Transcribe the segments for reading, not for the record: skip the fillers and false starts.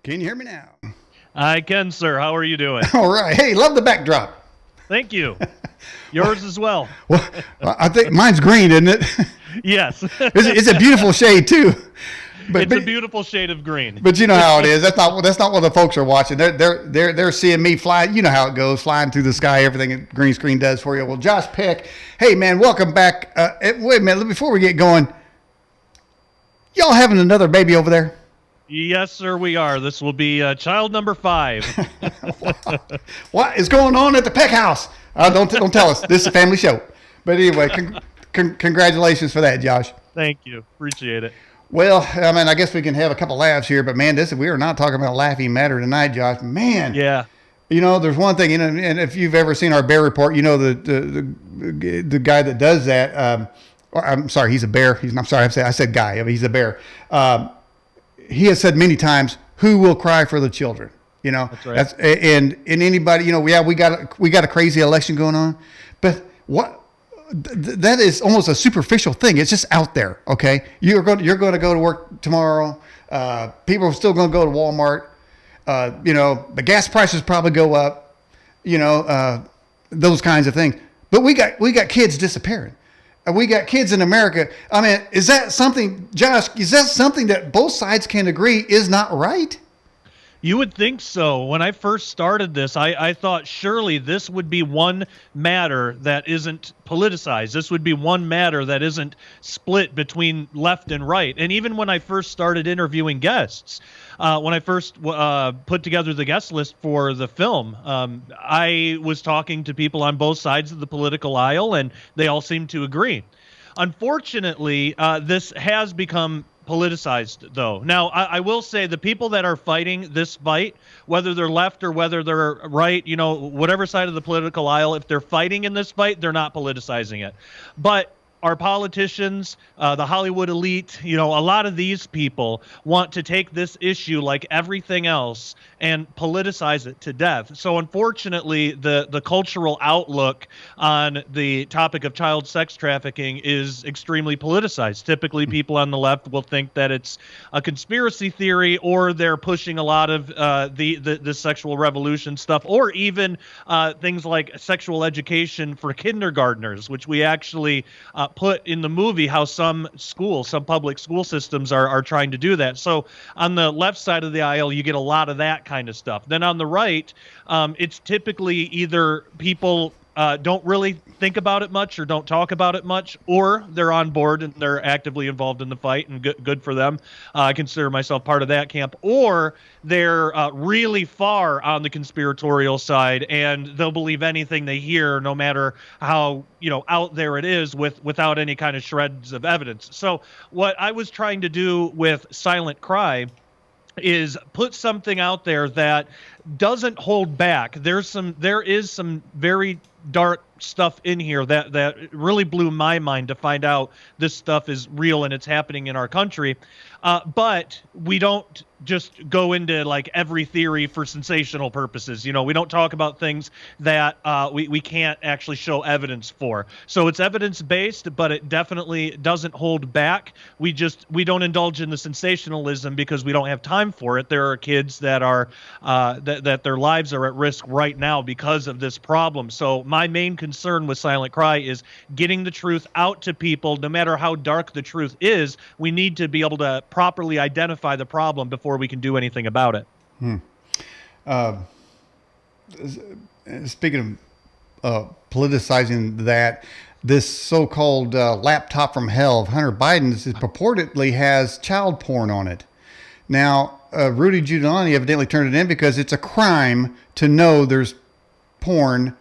Can you hear me now? I can, sir. How are you doing? All right. Hey, love the backdrop. Thank you. Yours as well. Well, I think mine's green, isn't it? Yes. It's a beautiful shade too. It's a beautiful shade of green. But you know how it is. That's not what the folks are watching. They're seeing me fly. You know how it goes, flying through the sky. Everything a green screen does for you. Well, Josh Peck, hey man, welcome back. Wait a minute, before we get going, y'all having another baby over there? Yes, sir, we are. This will be child number 5. What is going on at the Peck house? Don't tell us. This is a family show. But anyway, congratulations for that, Josh. Thank you. Appreciate it. Well, I mean, I guess we can have a couple laughs here, but man, we are not talking about a laughing matter tonight, Josh. Man. Yeah. You know, there's one thing, and if you've ever seen our bear report, you know the guy that does that. I'm sorry, he's a bear. I'm sorry, I said guy. I mean, he's a bear. He has said many times, "Who will cry for the children?" You know, that's right. And anybody, you know, we got a crazy election going on, but what? That is almost a superficial thing. It's just out there. Okay, you're going to go to work tomorrow. People are still going to go to Walmart. You know, the gas prices probably go up. You know, those kinds of things. But we got kids disappearing. We got kids in America. I mean, is that something, Josh? Is that something that both sides can agree is not right? You would think so. When I first started this, I thought surely this would be one matter that isn't politicized. This would be one matter that isn't split between left and right. And even when I first started interviewing guests, when I first put together the guest list for the film, I was talking to people on both sides of the political aisle, and they all seemed to agree. Unfortunately, this has become politicized, though. Now, I will say the people that are fighting this fight, whether they're left or whether they're right, you know, whatever side of the political aisle, if they're fighting in this fight, they're not politicizing it. But our politicians, the Hollywood elite, you know, a lot of these people want to take this issue like everything else and politicize it to death. So unfortunately, the cultural outlook on the topic of child sex trafficking is extremely politicized. Typically, people on the left will think that it's a conspiracy theory, or they're pushing a lot of the sexual revolution stuff, or even things like sexual education for kindergartners, which we actually put in the movie how some public school systems are trying to do that. So on the left side of the aisle, you get a lot of that kind of stuff. Then on the right, it's typically either people don't really think about it much or don't talk about it much, or they're on board and they're actively involved in the fight, and good for them. I consider myself part of that camp. Or they're really far on the conspiratorial side, and they'll believe anything they hear, no matter how, you know, out there it is, without any kind of shreds of evidence. So what I was trying to do with Silent Cry is put something out there that doesn't hold back. There is some very dark stuff in here that really blew my mind to find out this stuff is real and it's happening in our country. But we don't just go into like every theory for sensational purposes. You know, we don't talk about things that we can't actually show evidence for. So it's evidence-based, but it definitely doesn't hold back. We don't indulge in the sensationalism because we don't have time for it. There are kids that are that their lives are at risk right now because of this problem. So my main concern with Silent Cry is getting the truth out to people. No matter how dark the truth is, we need to be able to properly identify the problem before we can do anything about it. Speaking of politicizing that, this so-called laptop from hell of Hunter Biden's purportedly has child porn on it. Now, Rudy Giuliani evidently turned it in because it's a crime to know there's porn,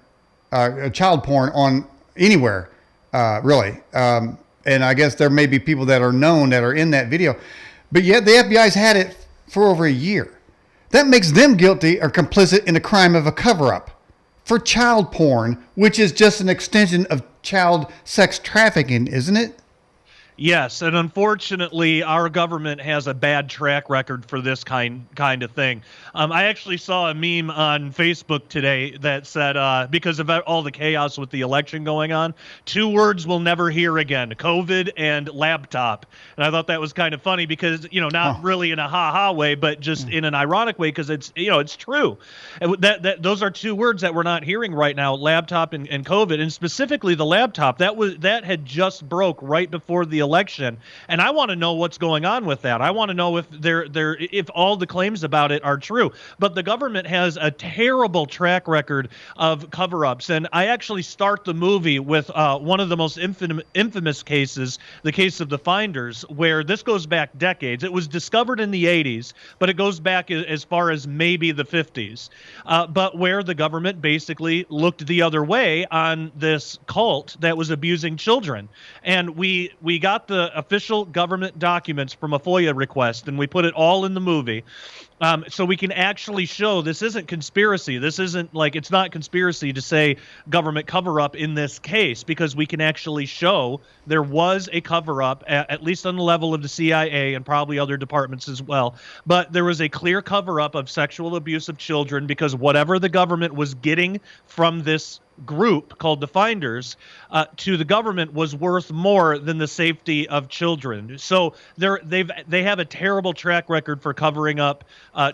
child porn on anywhere, really. And I guess there may be people that are known that are in that video. But yet the FBI's had it for over a year. That makes them guilty or complicit in the crime of a cover-up for child porn, which is just an extension of child sex trafficking, isn't it? Yes, and unfortunately, our government has a bad track record for this kind of thing. I actually saw a meme on Facebook today that said, because of all the chaos with the election going on, two words we'll never hear again: COVID and laptop. And I thought that was kind of funny because, Huh. not really in a ha-ha way, but just in an ironic way, because it's true. And those are two words that we're not hearing right now: laptop and COVID, and specifically the laptop. That had just broke right before the election, and I want to know what's going on with that. I want to know if all the claims about it are true. But the government has a terrible track record of cover-ups, and I actually start the movie with one of the most infamous cases, the case of the Finders, where this goes back decades. It was discovered in the 80s, but it goes back as far as maybe the 50s. But where the government basically looked the other way on this cult that was abusing children. And we got the official government documents from a FOIA request, and we put it all in the movie. So we can actually show this isn't conspiracy. This isn't like, it's not conspiracy to say government cover up in this case, because we can actually show there was a cover up, at least on the level of the CIA and probably other departments as well. But there was a clear cover up of sexual abuse of children, because whatever the government was getting from this group called the Finders to the government was worth more than the safety of children. So they have a terrible track record for covering up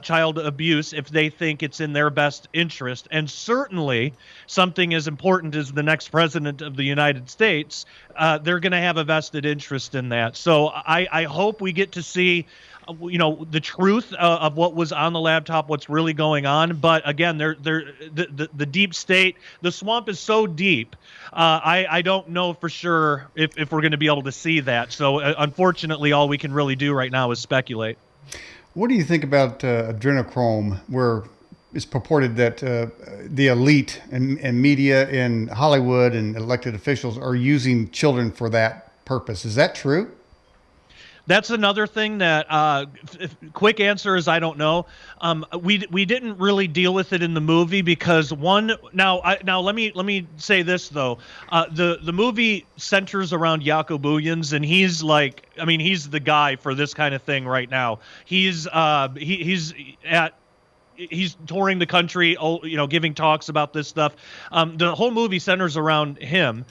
child abuse if they think it's in their best interest. And certainly something as important as the next president of the United States, they're going to have a vested interest in that. So I hope we get to see the truth of what was on the laptop, what's really going on. But again, the deep state, the swamp is so deep. I don't know for sure if we're going to be able to see that. So unfortunately, all we can really do right now is speculate. What do you think about adrenochrome, where it's purported that the elite and media in Hollywood and elected officials are using children for that purpose? Is that true? That's another thing that quick answer is I don't know. We didn't really deal with it in the movie because now let me say this though. The movie centers around Jaco Booyens, and he's he's the guy for this kind of thing right now. He's touring the country, giving talks about this stuff. The whole movie centers around him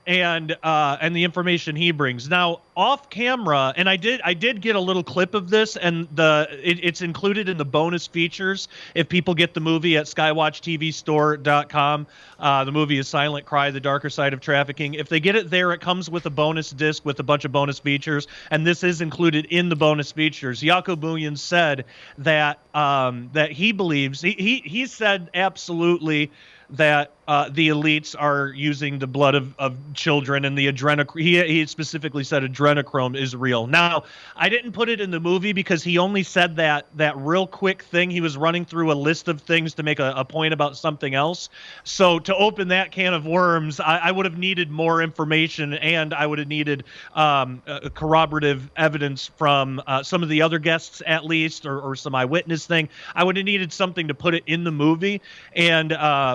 and the information he brings. Now, off camera, and I did get a little clip of this, and it's included in the bonus features if people get the movie at SkyWatchTVstore.com. The movie is Silent Cry: The Darker Side of Trafficking. If they get it there, it comes with a bonus disc with a bunch of bonus features, and this is included in the bonus features. Jaco Booyens said that he believes he said absolutely that the elites are using the blood of children, and the adrenochrome. He specifically said adrenochrome is real. Now, I didn't put it in the movie because he only said that real quick thing. He was running through a list of things to make a point about something else. So to open that can of worms, I would have needed more information, and I would have needed corroborative evidence from some of the other guests at least, or some eyewitness thing. I would have needed something to put it in the movie, and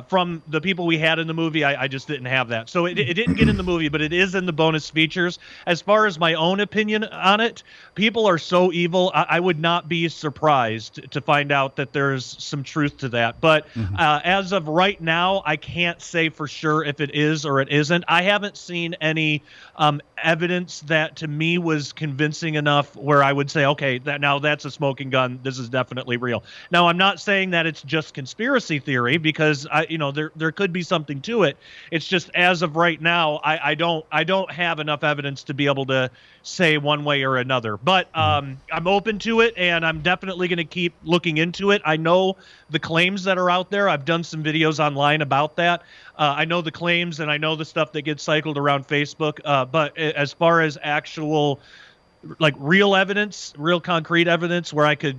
from the people we had in the movie, I just didn't have that. So it didn't get in the movie, but it is in the bonus features. As far as my own opinion on it, people are so evil. I would not be surprised to find out that there's some truth to that. But as of right now, I can't say for sure if it is or it isn't. I haven't seen any evidence that to me was convincing enough where I would say, okay, that's a smoking gun. This is definitely real. Now, I'm not saying that it's just conspiracy theory, because there could be something to it. It's just as of right now, I don't have enough evidence to be able to say one way or another. But I'm open to it, and I'm definitely going to keep looking into it. I know the claims that are out there. I've done some videos online about that. I know the claims, and I know the stuff that gets cycled around Facebook. But as far as actual real evidence, real concrete evidence where I could,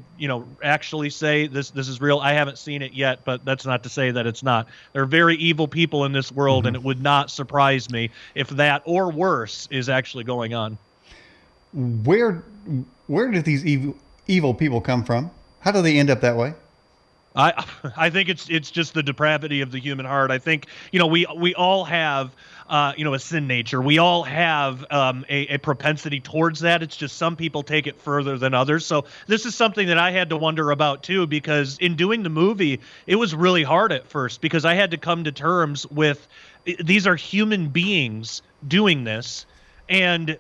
actually say this is real, I haven't seen it yet, but that's not to say that it's not. There are very evil people in this world, and it would not surprise me if that or worse is actually going on. Where did these evil people come from? How do they end up that way? I think it's just the depravity of the human heart. I think we all have a sin nature. We all have a propensity towards that. It's just some people take it further than others. So this is something that I had to wonder about too, because in doing the movie, it was really hard at first because I had to come to terms with these are human beings doing this. And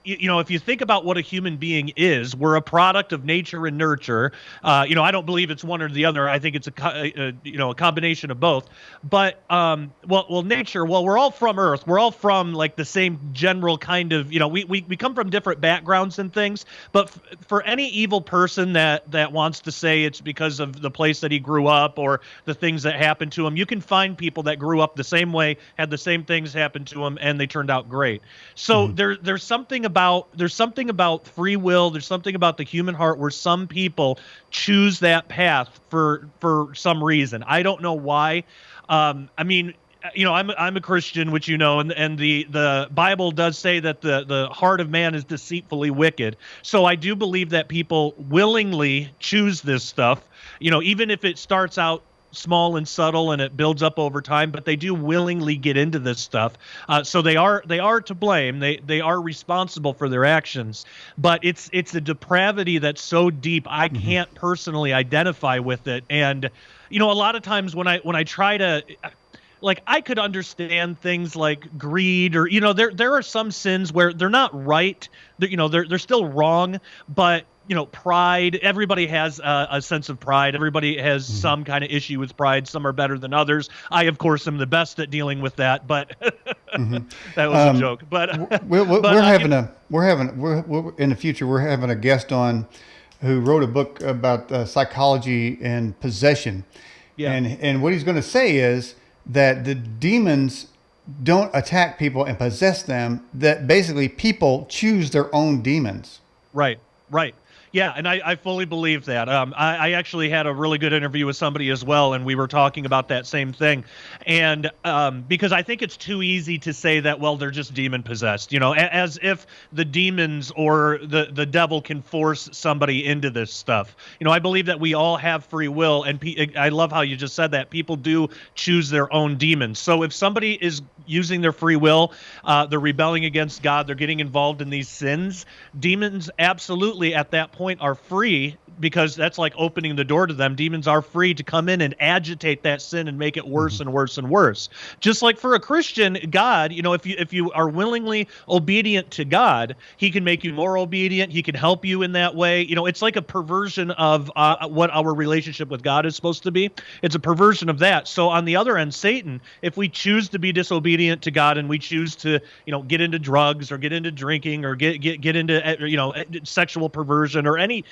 if you think about what a human being is, we're a product of nature and nurture. I don't believe it's one or the other. I think it's a combination of both. But nature. Well, we're all from Earth. We're all from like the same general kind of. We come from different backgrounds and things. But for any evil person that wants to say it's because of the place that he grew up or the things that happened to him, you can find people that grew up the same way, had the same things happen to them, and they turned out great. So there's something about free will. There's something about the human heart where some people choose that path for some reason. I don't know why. I'm a Christian, which and the Bible does say that the heart of man is deceitfully wicked. So I do believe that people willingly choose this stuff, even if it starts out small and subtle and it builds up over time, but they do willingly get into this stuff. So they are to blame. They are responsible for their actions, but it's a depravity that's so deep I can't personally identify with it. And a lot of times when I try to, like, I could understand things like greed or there are some sins where they're not right. They're still wrong, but pride, everybody has a sense of pride. Everybody has some kind of issue with pride. Some are better than others. I, of course, am the best at dealing with that, but that was a joke. But we're in the future, we're having a guest on who wrote a book about psychology and possession. Yeah. And what he's going to say is that the demons don't attack people and possess them, that basically people choose their own demons. Right. Yeah, and I fully believe that. I actually had a really good interview with somebody as well, and we were talking about that same thing. And because I think it's too easy to say that, well, they're just demon possessed, as if the demons or the devil can force somebody into this stuff. I believe that we all have free will, and I love how you just said that. People do choose their own demons. So if somebody is using their free will, they're rebelling against God, they're getting involved in these sins, demons absolutely at that point are free, because that's like opening the door to them. Demons are free to come in and agitate that sin and make it worse and worse and worse. Just like for a Christian, God, if you are willingly obedient to God, he can make you more obedient. He can help you in that way. It's like a perversion of what our relationship with God is supposed to be. It's a perversion of that. So on the other end, Satan, if we choose to be disobedient to God and we choose to, get into drugs or get into drinking or get into, sexual perversion or any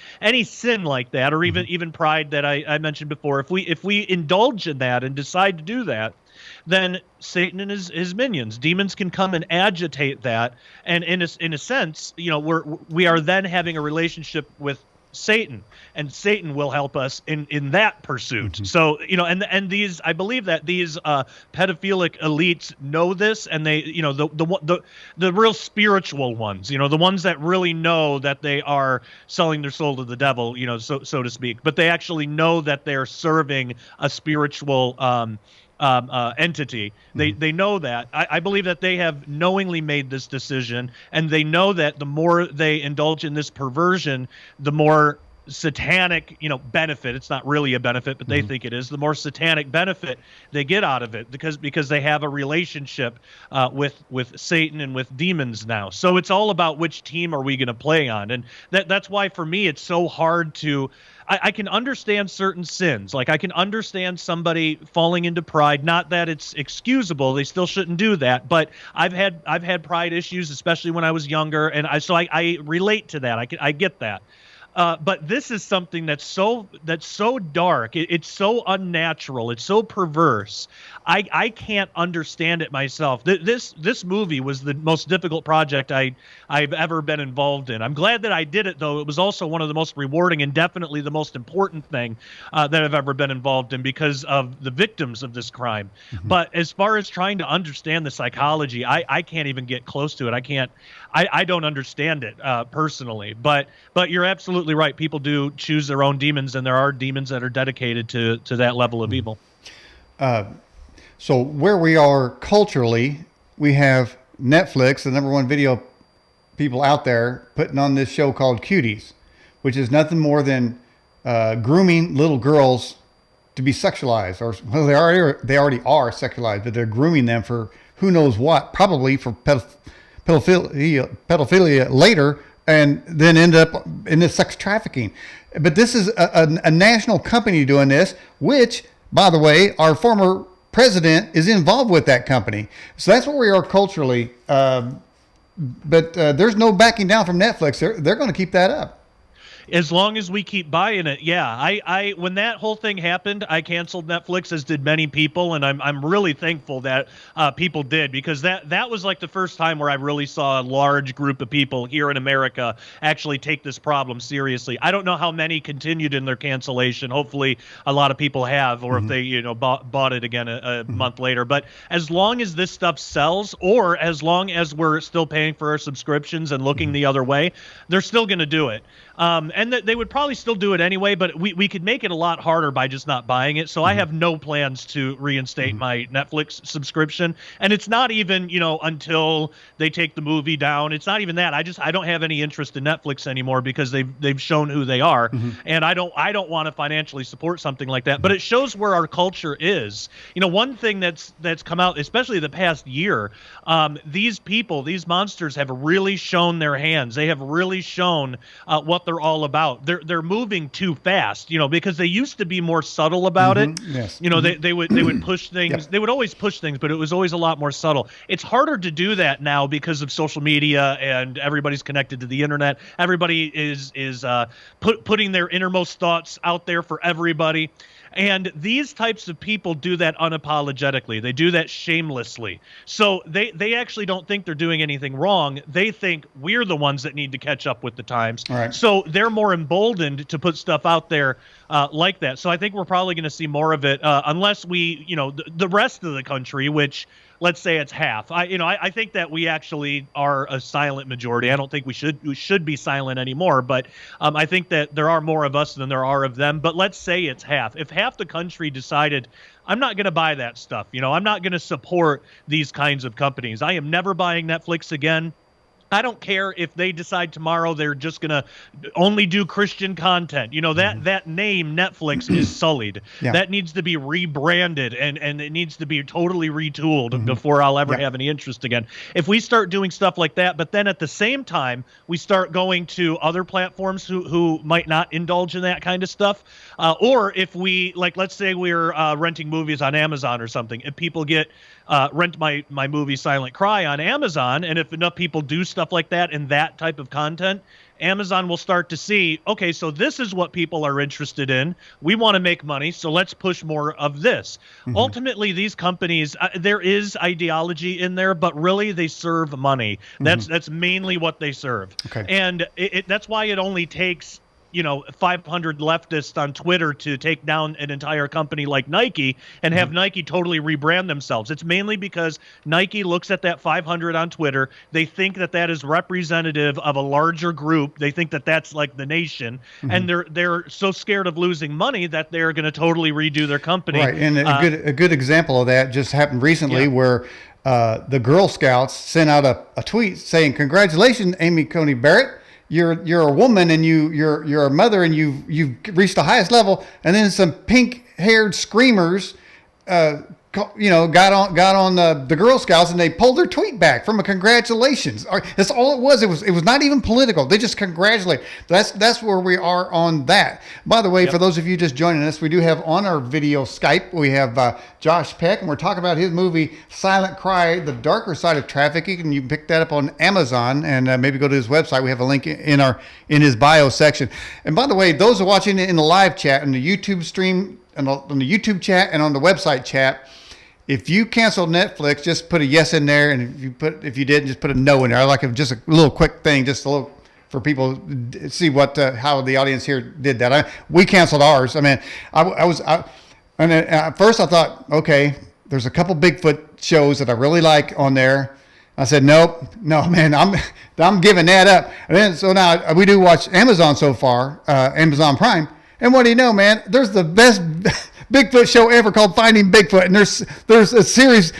sin like that, or even pride that I mentioned before, if we indulge in that and decide to do that, then Satan and his minions, demons, can come and agitate that, and in a sense, we are then having a relationship with Satan, and Satan will help us in that pursuit. So and these, I believe that these pedophilic elites know this, and they the real spiritual ones, the ones that really know that they are selling their soul to the devil, so to speak, but they actually know that they're serving a spiritual entity. They know that. I believe that they have knowingly made this decision, and they know that the more they indulge in this perversion, the more satanic, benefit. It's not really a benefit, but they think it is. The more satanic benefit they get out of it, because they have a relationship with Satan and with demons now. So it's all about which team are we going to play on, and that's why for me it's so hard to. I can understand certain sins. Like I can understand somebody falling into pride. Not that it's excusable; they still shouldn't do that. But I've had pride issues, especially when I was younger, and I relate to that. I get that. But this is something that's so dark. It's so unnatural. It's so perverse. I can't understand it myself. This movie was the most difficult project I've ever been involved in. I'm glad that I did it, though. It was also one of the most rewarding and definitely the most important thing that I've ever been involved in, because of the victims of this crime. But as far as trying to understand the psychology, I can't even get close to it. I don't understand it personally. But you're absolutely right. People do choose their own demons, and there are demons that are dedicated to that level of evil. So where we are culturally, we have Netflix, the number one video people out there, putting on this show called Cuties, which is nothing more than grooming little girls to be sexualized, or well, they already are sexualized, but they're grooming them for who knows what, probably for pedophilia later, and then end up in the sex trafficking. But this is a national company doing this, which, by the way, our former president is involved with that company. So that's where we are culturally. But there's no backing down from Netflix. They're going to keep that up. As long as we keep buying it, yeah. I when that whole thing happened, I canceled Netflix, as did many people, and I'm really thankful that people did, because that was like the first time where I really saw a large group of people here in America actually take this problem seriously. I don't know how many continued in their cancellation. Hopefully, a lot of people have, or if they bought it again a month later. But as long as this stuff sells, or as long as we're still paying for our subscriptions and looking the other way, they're still going to do it. And they would probably still do it anyway, but we could make it a lot harder by just not buying it. So I have no plans to reinstate my Netflix subscription. And it's not even, until they take the movie down. It's not even that. I don't have any interest in Netflix anymore, because they've shown who they are. And I don't want to financially support something like that. But it shows where our culture is. One thing that's come out, especially the past year, these monsters have really shown their hands. They have really shown what they're all about. They're moving too fast, because they used to be more subtle about it. Yes. They would push things. Yep. They would always push things, but it was always a lot more subtle. It's harder to do that now because of social media, and everybody's connected to the internet. Everybody is putting their innermost thoughts out there for everybody. And these types of people do that unapologetically. They do that shamelessly. So they actually don't think they're doing anything wrong. They think we're the ones that need to catch up with the times. Right. So they're more emboldened to put stuff out there like that. So I think we're probably going to see more of it, unless we, the rest of the country, which, let's say it's half. I think that we actually are a silent majority. I don't think we should be silent anymore, but I think that there are more of us than there are of them. But let's say it's half. If half the country decided, I'm not going to buy that stuff, I'm not going to support these kinds of companies, I am never buying Netflix again. I don't care if they decide tomorrow they're just going to only do Christian content. That name Netflix is sullied. Yeah. That needs to be rebranded, and it needs to be totally retooled before I'll ever have any interest again. If we start doing stuff like that, but then at the same time we start going to other platforms who might not indulge in that kind of stuff, or if we, let's say we're renting movies on Amazon or something, if people get rent my movie Silent Cry on Amazon, and if enough people do stuff like that and that type of content, Amazon will start to see, okay, so this is what people are interested in. We want to make money, so let's push more of this. Ultimately, these companies, there is ideology in there, but really they serve money. That's mainly what they serve. Okay. And that's why it only takes 500 leftists on Twitter to take down an entire company like Nike and have Nike totally rebrand themselves. It's mainly because Nike looks at that 500 on Twitter. They think that is representative of a larger group. They think that that's like the nation, and they're so scared of losing money that they're going to totally redo their company. Right, and a good example of that just happened recently, where the Girl Scouts sent out a tweet saying, "Congratulations, Amy Coney Barrett. You're a woman, and you're a mother, and you've reached the highest level." And then some pink-haired screamers, got on the Girl Scouts, and they pulled their tweet back from a congratulations. That's all it was. It was not even political. They just congratulate. That's where we are on that. By the way, for those of you just joining us, we do have on our video Skype, we have Josh Peck, and we're talking about his movie Silent Cry: The Darker Side of Trafficking, and you can pick that up on Amazon, and maybe go to his website. We have a link in his bio section. And by the way, those are watching in the live chat, in the YouTube stream, and on the YouTube chat, and on the website chat, if you cancel Netflix, just put a yes in there, and if you didn't, just put a no in there. I like just a little quick thing, just a little for people to see how the audience here did that. We canceled ours. I mean, and at first I thought, okay, there's a couple Bigfoot shows that I really like on there. I said, no, man, I'm giving that up. And then so now we do watch Amazon so far, Amazon Prime. And what do you know, man? There's the Bigfoot show ever called Finding Bigfoot, and there's a series,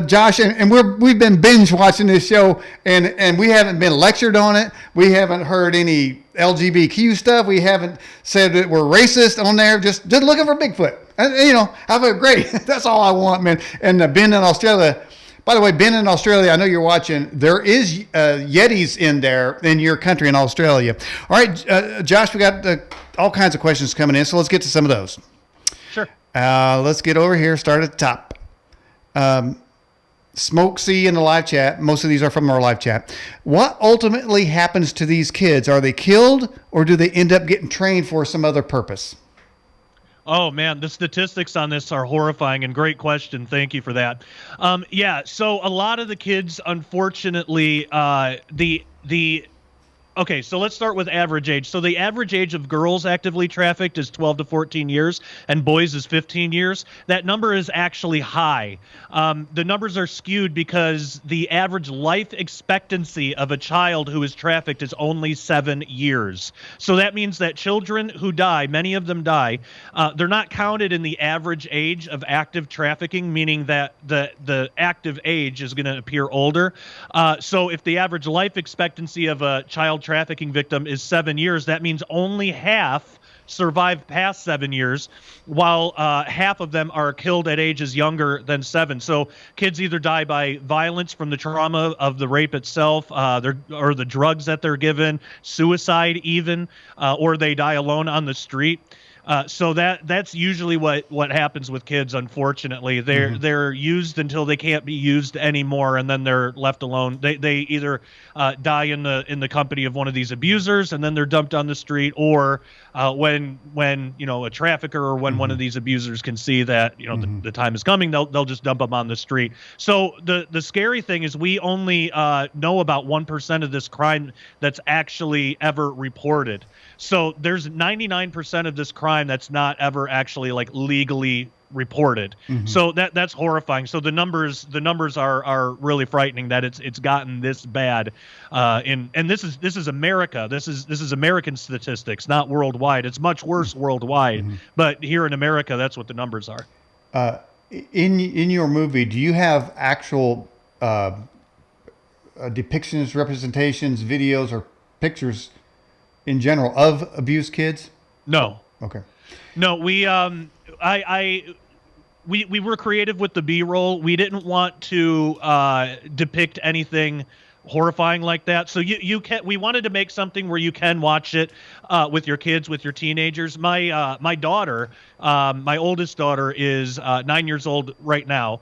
Josh, and we've been binge watching this show, and we haven't been lectured on it. We haven't heard any LGBTQ stuff. We haven't said that we're racist on there. Just looking for Bigfoot. I feel great. That's all I want, man. And Ben in Australia. By the way, Ben in Australia, I know you're watching. There is Yetis in there in your country in Australia. All right, Josh, we got all kinds of questions coming in, so let's get to some of those. Sure. Let's get over here. Start at the top. Smoke C in the live chat. Most of these are from our live chat. What ultimately happens to these kids? Are they killed, or do they end up getting trained for some other purpose? Oh man, the statistics on this are horrifying, and great question. Thank you for that. So a lot of the kids, unfortunately, okay, so let's start with average age. So the average age of girls actively trafficked is 12 to 14 years, and boys is 15 years. That number is actually high. The numbers are skewed because the average life expectancy of a child who is trafficked is only 7 years. So that means that children who die, many of them die, they're not counted in the average age of active trafficking, meaning that the active age is going to appear older. So if the average life expectancy of a child trafficking victim is 7 years, that means only half survive past 7 years, while half of them are killed at ages younger than 7. So kids either die by violence from the trauma of the rape itself, or the drugs that they're given, suicide even, or they die alone on the street. So that's usually what happens with kids. Unfortunately, they're used until they can't be used anymore, and then they're left alone. They either die in the company of one of these abusers, and then they're dumped on the street, or when a trafficker or when one of these abusers can see that the time is coming, they'll just dump them on the street. So the scary thing is we only know about 1% of this crime that's actually ever reported. So there's 99% of this crime that's not ever actually like legally reported. So that's horrifying. So the numbers are really frightening that it's gotten this bad. And this is America. This is American statistics, not worldwide. It's much worse worldwide, but here in America, that's what the numbers are. In your movie, do you have actual depictions, representations, videos, or pictures in general of abused kids? No. Okay. No, we were creative with the B-roll. We didn't want to depict anything horrifying like that. So we wanted to make something where you can watch it with your kids, with your teenagers. My daughter, my oldest daughter, is 9 years old right now.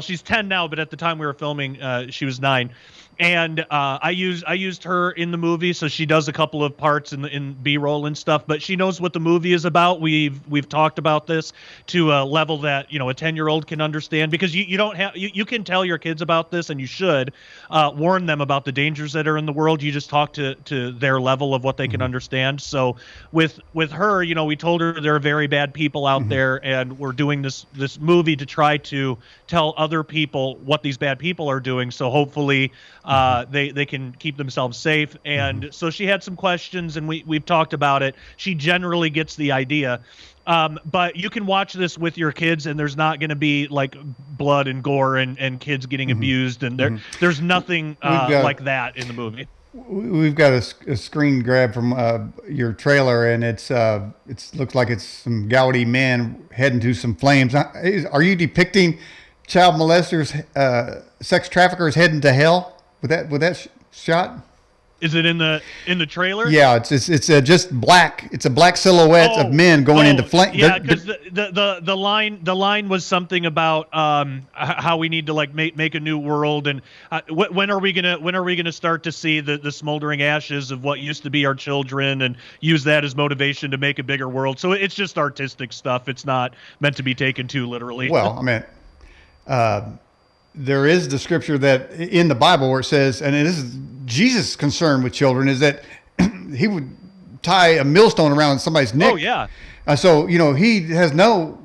She's 10 now, but at the time we were filming, she was 9. And I used her in the movie, so she does a couple of parts in B-roll and stuff. But she knows what the movie is about. We've talked about this to a level that a 10-year-old can understand, because you can tell your kids about this, and you should warn them about the dangers that are in the world. You just talk to their level of what they can understand. So with her, we told her there are very bad people out there, and we're doing this movie to try to tell other people what these bad people are doing. So hopefully they can keep themselves safe. And so she had some questions, and we've talked about it. She generally gets the idea. But you can watch this with your kids, and there's not going to be like blood and gore and kids getting abused, and there's nothing like that in the movie. We've got a screen grab from your trailer, and it looks like it's some gouty men heading to some flames. Are you depicting child molesters, sex traffickers heading to hell with that shot? Is it in the trailer? Yeah, it's just black. It's a black silhouette of men going into flames. Yeah, because the line was something about how we need to like make a new world, and when are we gonna start to see the smoldering ashes of what used to be our children, and use that as motivation to make a bigger world. So it's just artistic stuff. It's not meant to be taken too literally. Well, I mean, there is the scripture that in the Bible where it says, and this is Jesus' concern with children, is that he would tie a millstone around somebody's neck. Oh, yeah. So, he has no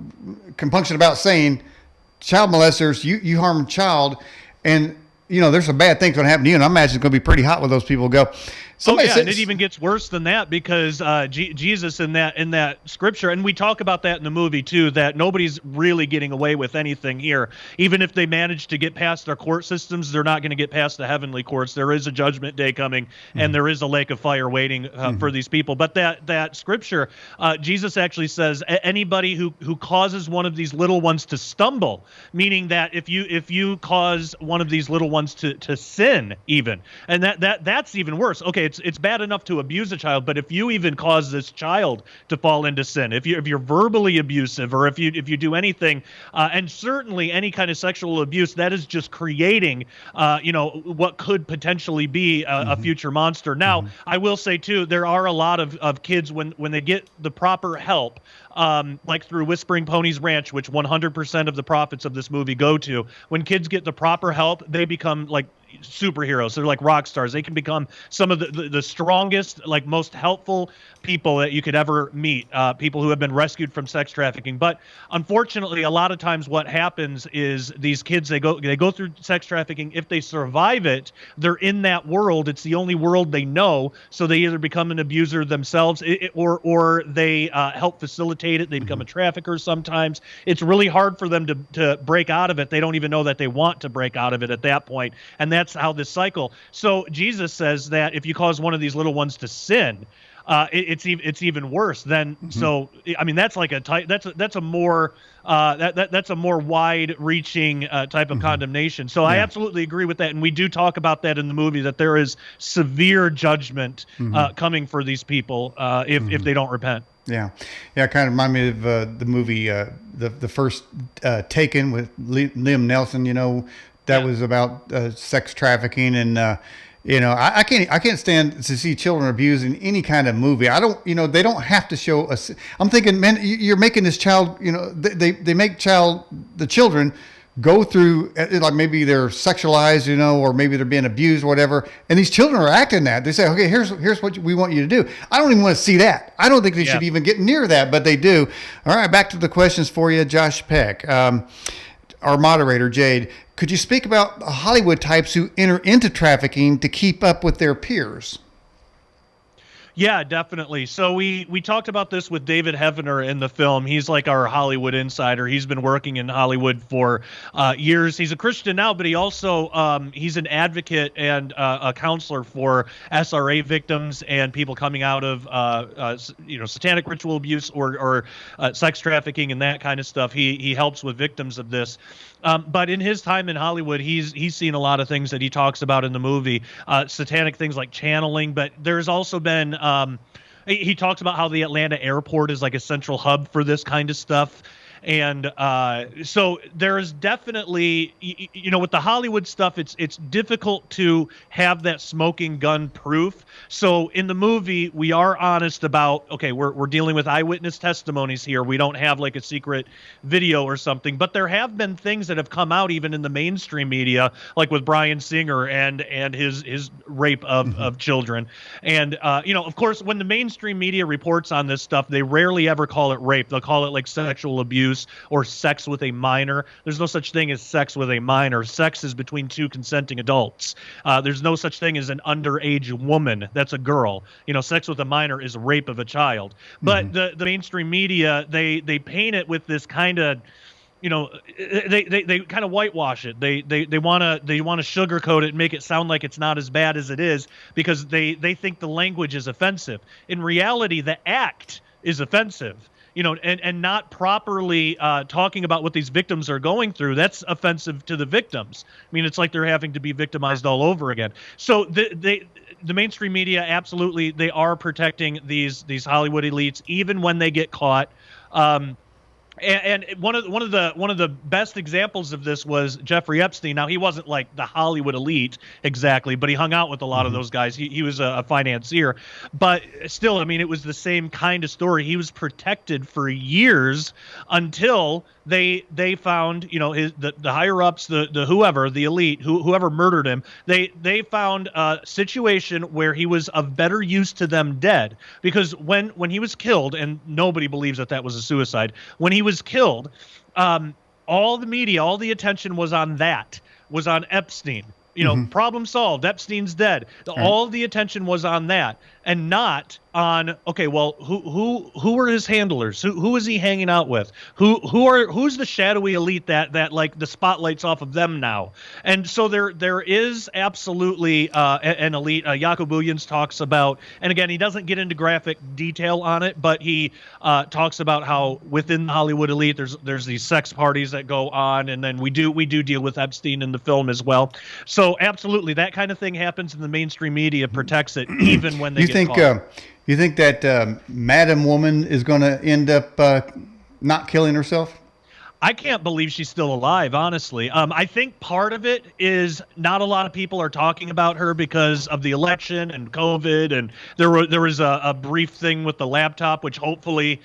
compunction about saying, child molesters, you harm a child, and, there's some bad things going to happen to you, and I imagine it's going to be pretty hot when those people go. Somebody and said, it even gets worse than that because Jesus in that scripture, and we talk about that in the movie too, that nobody's really getting away with anything here. Even if they manage to get past their court systems, they're not going to get past the heavenly courts. There is a judgment day coming, and there is a lake of fire waiting for these people. But that scripture, Jesus actually says anybody who causes one of these little ones to stumble, meaning that if you cause one of these little ones to sin, even, and that's even worse. Okay, it's bad enough to abuse a child, but if you even cause this child to fall into sin, if you're verbally abusive, or if you do anything, and certainly any kind of sexual abuse, that is just creating, what could potentially be a future monster. Now, I will say too, there are a lot of kids when they get the proper help, like through Whispering Ponies Ranch, which 100% of the profits of this movie go to. When kids get the proper help, they become like superheroes. They're like rock stars. They can become some of the strongest, like most helpful people that you could ever meet, people who have been rescued from sex trafficking. But unfortunately, a lot of times what happens is these kids, they go through sex trafficking. If they survive it, they're in that world. It's the only world they know. So they either become an abuser themselves, or they help facilitate it. They become a trafficker sometimes. It's really hard for them to break out of it. They don't even know that they want to break out of it at that point. And that's how this cycle. So Jesus says that if you cause one of these little ones to sin, it's even worse. Then so I mean that's like that's a more wide-reaching type of condemnation. So I absolutely agree with that, and we do talk about that in the movie, that there is severe judgment coming for these people if they don't repent. Yeah, it kind of remind me of the movie, the first Taken with Liam Neeson. That was about sex trafficking, and I can't stand to see children abused in any kind of movie. I don't, they don't have to show us. I'm thinking, man, you're making this child, they make the children go through, like maybe they're sexualized, or maybe they're being abused or whatever. And these children are acting that. They say, okay, here's what we want you to do. I don't even want to see that. I don't think they should even get near that, but they do. All right, back to the questions for you, Josh Peck. Our moderator, Jade, could you speak about Hollywood types who enter into trafficking to keep up with their peers? Yeah, definitely. So we talked about this with David Heavener in the film. He's like our Hollywood insider. He's been working in Hollywood for years. He's a Christian now, but he also he's an advocate and a counselor for SRA victims and people coming out of satanic ritual abuse or sex trafficking and that kind of stuff. He helps with victims of this. But in his time in Hollywood, he's seen a lot of things that he talks about in the movie, satanic things like channeling. But there's also been he talks about how the Atlanta airport is like a central hub for this kind of stuff. And so there's definitely, with the Hollywood stuff, it's difficult to have that smoking gun proof. So in the movie, we are honest about, okay, we're dealing with eyewitness testimonies here. We don't have like a secret video or something, but there have been things that have come out even in the mainstream media, like with Bryan Singer and his rape of children. And, of course, when the mainstream media reports on this stuff, they rarely ever call it rape. They'll call it like sexual abuse or sex with a minor. There's no such thing as sex with a minor. Sex is between two consenting adults. There's no such thing as an underage woman. That's a girl. Sex with a minor is rape of a child. But the mainstream media, they paint it with this kind of, they kind of whitewash it. They want to sugarcoat it and make it sound like it's not as bad as it is because they think the language is offensive. In reality, the act is offensive. And not properly talking about what these victims are going through, that's offensive to the victims. I mean, it's like they're having to be victimized all over again. So the mainstream media, absolutely, they are protecting these Hollywood elites, even when they get caught. And one of the best examples of this was Jeffrey Epstein. Now, he wasn't like the Hollywood elite exactly, but he hung out with a lot of those guys. He was a financier, but still, I mean, it was the same kind of story. He was protected for years until they found, the higher ups, the whoever, the elite, whoever murdered him. They found a situation where he was of better use to them dead, because when he was killed, and nobody believes that was a suicide, when he was killed, all the media, all the attention was on Epstein. problem solved. Epstein's dead. All the attention was on that, and not on, okay, well, who are his handlers? Who is he hanging out with? Who's the shadowy elite that like the spotlight's off of them now? And so there is absolutely an elite. Jakob Williams talks about, and again, he doesn't get into graphic detail on it, but he talks about how within the Hollywood elite there's these sex parties that go on, and then we do deal with Epstein in the film as well. So absolutely, that kind of thing happens, and the mainstream media protects it even when they get caught. You think that Madam Woman is going to end up not killing herself? I can't believe she's still alive, honestly. I think part of it is not a lot of people are talking about her because of the election and COVID, and there was a brief thing with the laptop, which hopefully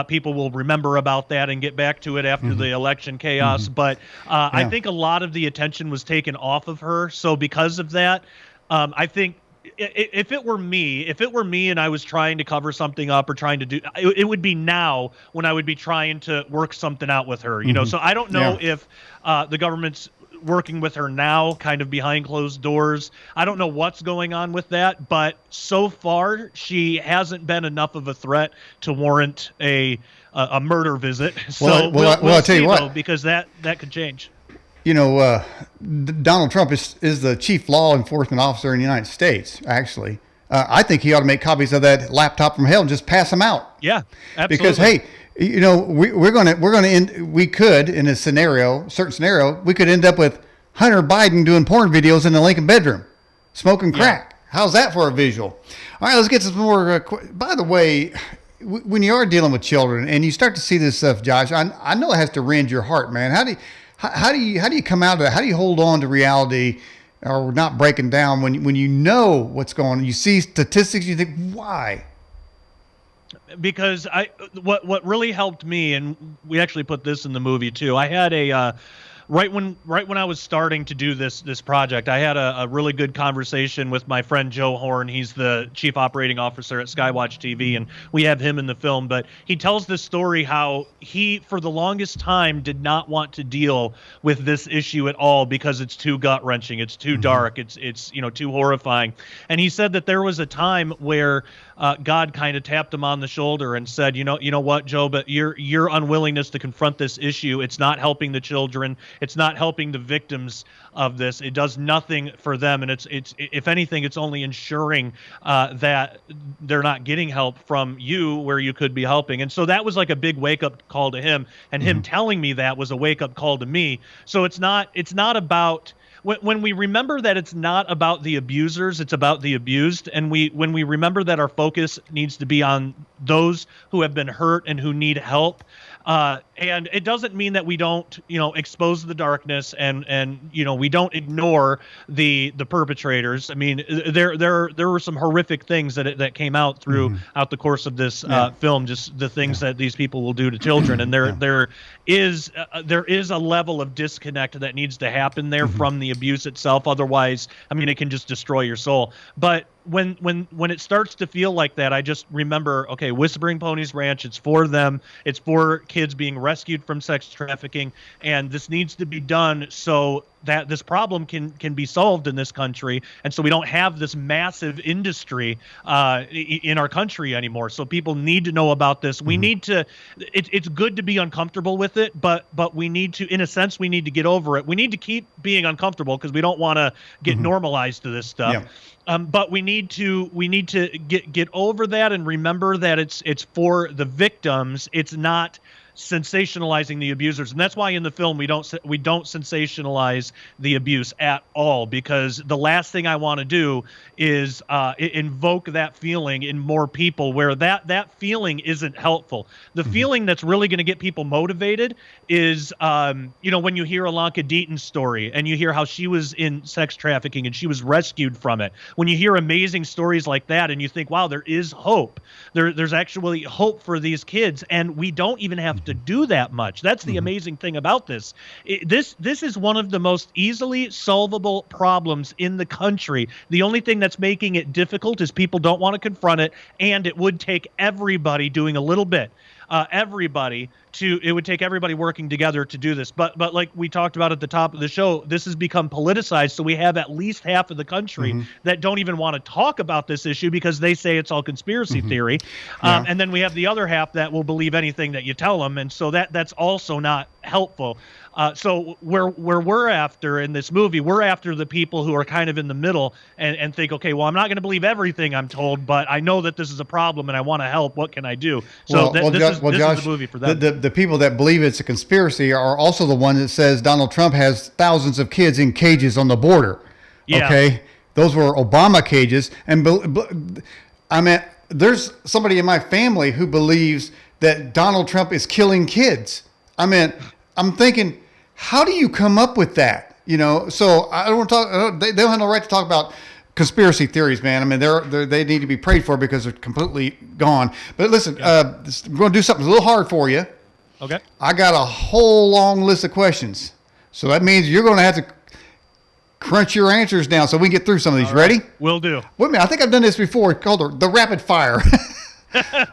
people will remember about that and get back to it after the election chaos. But I think a lot of the attention was taken off of her. So because of that, I think if it were me and I was trying to cover something up or trying to do, it would be now when I would be trying to work something out with her, so I don't know if the government's working with her now kind of behind closed doors. I don't know what's going on with that, but so far she hasn't been enough of a threat to warrant a murder visit. So we'll I'll tell you what, though, because that could change. Donald Trump is the chief law enforcement officer in the United States, actually. I think he ought to make copies of that laptop from hell and just pass them out. Yeah, absolutely. Because, hey, we could, in a certain scenario, we could end up with Hunter Biden doing porn videos in the Lincoln bedroom, smoking crack. Yeah. How's that for a visual? All right, let's get some more. By the way, when you are dealing with children and you start to see this stuff, Josh, I know it has to rend your heart, man. How do you come out of that? How do you hold on to reality or not breaking down when you know what's going on? You see statistics, you think, why? Because what really helped me, and we actually put this in the movie too. I had a right when I was starting to do this project, I had a really good conversation with my friend Joe Horn. He's the chief operating officer at SkyWatch TV, and we have him in the film. But he tells this story how he, for the longest time, did not want to deal with this issue at all because it's too gut wrenching, it's too dark, it's too horrifying. And he said that there was a time where God kind of tapped him on the shoulder and said, you know what, Joe, but your unwillingness to confront this issue, it's not helping the children. It's not helping the victims of this. It does nothing for them. And it's if anything, it's only ensuring that they're not getting help from you where you could be helping. And so that was like a big wake up call to him. And him telling me that was a wake up call to me. So it's not about, when we remember that it's not about the abusers, it's about the abused. And when we remember that our focus needs to be on those who have been hurt and who need help. And it doesn't mean that we don't, expose the darkness and we don't ignore the perpetrators. I mean, there were some horrific things that came out throughout the course of this film, just the things that these people will do to children. And there is a level of disconnect that needs to happen there from the abuse itself. Otherwise, I mean, it can just destroy your soul. But when it starts to feel like that, I just remember, okay, Whispering Ponies Ranch, it's for them. It's for kids being rescued from sex trafficking, and this needs to be done so that this problem can be solved in this country, and so we don't have this massive industry in our country anymore. So people need to know about this. We need to. It's good to be uncomfortable with it, but we need to, in a sense, we need to get over it. We need to keep being uncomfortable because we don't want to get normalized to this stuff. Yeah. But we need to get over that and remember that it's for the victims. It's not sensationalizing the abusers, and that's why in the film we don't sensationalize the abuse at all, because the last thing I want to do is invoke that feeling in more people where that feeling isn't helpful. The feeling that's really going to get people motivated is when you hear Alanka Deaton's story and you hear how she was in sex trafficking and she was rescued from it. When you hear amazing stories like that and you think, wow, there is hope. There's actually hope for these kids, and we don't even have to do that much. That's the amazing thing about this. This is one of the most easily solvable problems in the country. The only thing that's making it difficult is people don't want to confront it, and it would take everybody doing a little bit. everybody it would take everybody working together to do this. But like we talked about at the top of the show, this has become politicized. So we have at least half of the country that don't even want to talk about this issue because they say it's all conspiracy theory. And then we have the other half that will believe anything that you tell them. And so that's also not helpful. So where we're after in this movie, we're after the people who are kind of in the middle and think, okay, well, I'm not going to believe everything I'm told, but I know that this is a problem and I want to help. What can I do? So this is the movie for them. The people that believe it's a conspiracy are also the one that says Donald Trump has thousands of kids in cages on the border. Yeah. Okay, those were Obama cages, and I mean, there's somebody in my family who believes that Donald Trump is killing kids. I mean, I'm thinking, how do you come up with that? You know, so I don't want to talk. They don't have no right to talk about conspiracy theories, man. I mean, they need to be prayed for because they're completely gone. But listen, we're going to do something a little hard for you. Okay. I got a whole long list of questions, so that means you're going to have to crunch your answers down so we can get through some of these. Ready? Will do. Wait a minute. I think I've done this before. It's called the rapid fire.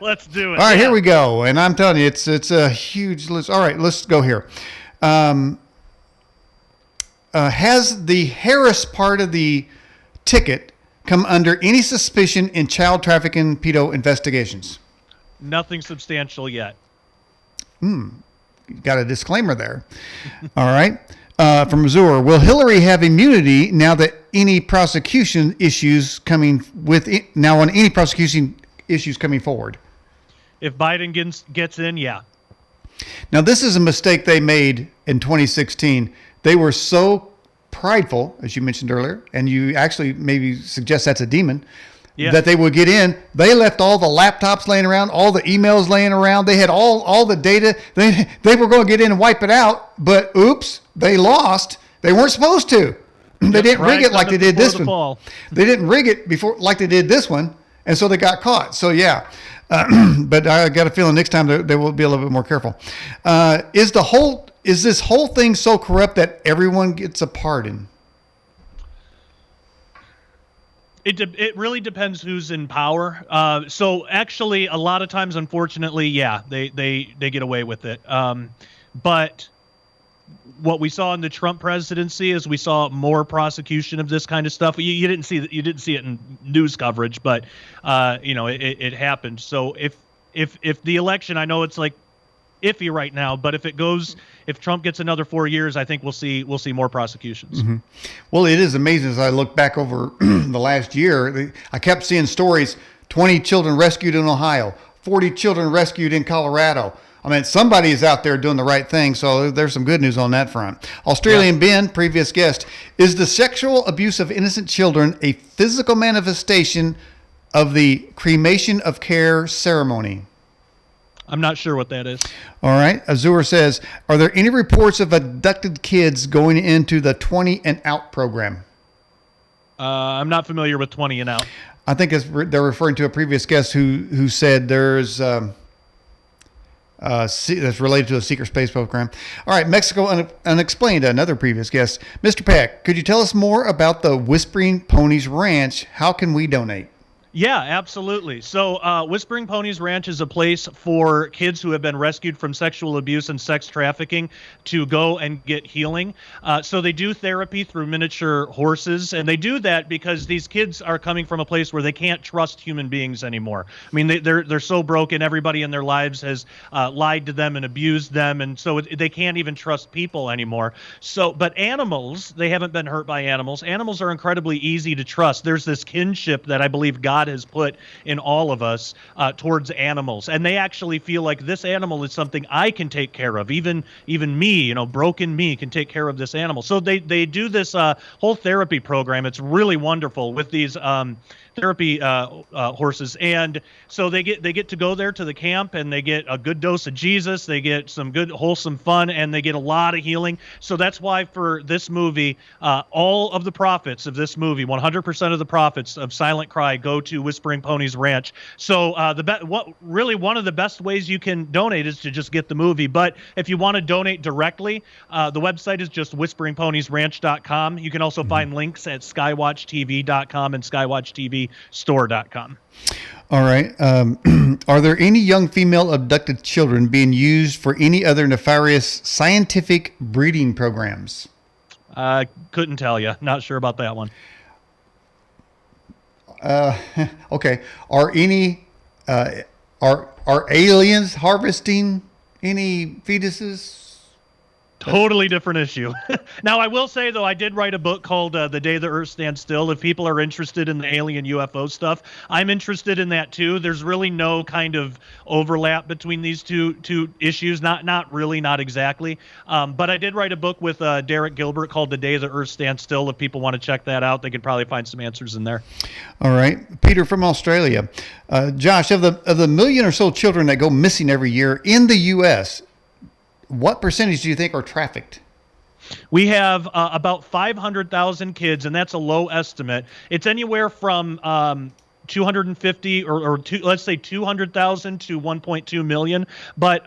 Let's do it. All right, here we go. And I'm telling you, it's a huge list. All right, let's go here. Has the Harris part of the ticket come under any suspicion in child trafficking pedo investigations? Nothing substantial yet. Got a disclaimer there. All right. From Azure, will Hillary have immunity now that any prosecution issues coming forward? If Biden gets in, yeah. Now, this is a mistake they made in 2016. They were so prideful, as you mentioned earlier, and you actually maybe suggest that's a demon, that they would get in. They left all the laptops laying around, all the emails laying around. They had all the data. They were going to get in and wipe it out, but oops, they lost. They weren't supposed to. They didn't rig it like they did this one. They didn't rig it before like they did this one, and so they got caught. So yeah. But I got a feeling next time they will be a little bit more careful. Is this whole thing so corrupt that everyone gets a pardon? It really depends who's in power. So actually, a lot of times, unfortunately, they get away with it. But what we saw in the Trump presidency is we saw more prosecution of this kind of stuff. You didn't see it in news coverage, but it happened. So if the election, I know it's like iffy right now, but if Trump gets another 4 years, I think we'll see more prosecutions. Mm-hmm. Well, it is amazing as I look back over the last year. I kept seeing stories: 20 children rescued in Ohio, 40 children rescued in Colorado. I mean, somebody is out there doing the right thing, so there's some good news on that front. Australian Ben, previous guest, is the sexual abuse of innocent children a physical manifestation of the cremation of care ceremony? I'm not sure what that is. All right. Azure says, are there any reports of abducted kids going into the 20 and out program? I'm not familiar with 20 and out. I think they're referring to a previous guest who said there's that's related to a secret space program. All right. Mexico Unexplained, another previous guest. Mr. Peck, could you tell us more about the Whispering Ponies Ranch? How can we donate? Yeah, absolutely. So Whispering Ponies Ranch is a place for kids who have been rescued from sexual abuse and sex trafficking to go and get healing. So they do therapy through miniature horses, and they do that because these kids are coming from a place where they can't trust human beings anymore. I mean, they're so broken. Everybody in their lives has lied to them and abused them, and so they can't even trust people anymore. So, but animals, they haven't been hurt by animals. Animals are incredibly easy to trust. There's this kinship that I believe God has put in all of us towards animals, and they actually feel like this animal is something I can take care of. Even me, broken me, can take care of this animal. So they do this whole therapy program. It's really wonderful with these therapy horses, and so they get to go there to the camp, and they get a good dose of Jesus. They get some good wholesome fun, and they get a lot of healing. So that's why for this movie, all of the profits of this movie, 100% of the profits of Silent Cry go to Whispering Ponies Ranch. So one of the best ways you can donate is to just get the movie. But if you want to donate directly, the website is just whisperingponiesranch.com. You can also find links at skywatchtv.com and skywatchtv store.com. All right. Are there any young female abducted children being used for any other nefarious scientific breeding programs? Couldn't tell you. Not sure about that one. Okay. Are any are aliens harvesting any fetuses? Totally different issue. Now, I will say, though, I did write a book called The Day the Earth Stands Still. If people are interested in the alien UFO stuff, I'm interested in that, too. There's really no kind of overlap between these two issues. Not really, not exactly. But I did write a book with Derek Gilbert called The Day the Earth Stands Still. If people want to check that out, they could probably find some answers in there. All right. Peter from Australia. Josh, of the million or so children that go missing every year in the U.S., what percentage do you think are trafficked? We have about 500,000 kids, and that's a low estimate. It's anywhere from 250 let's say 200,000 to 1.2 million. But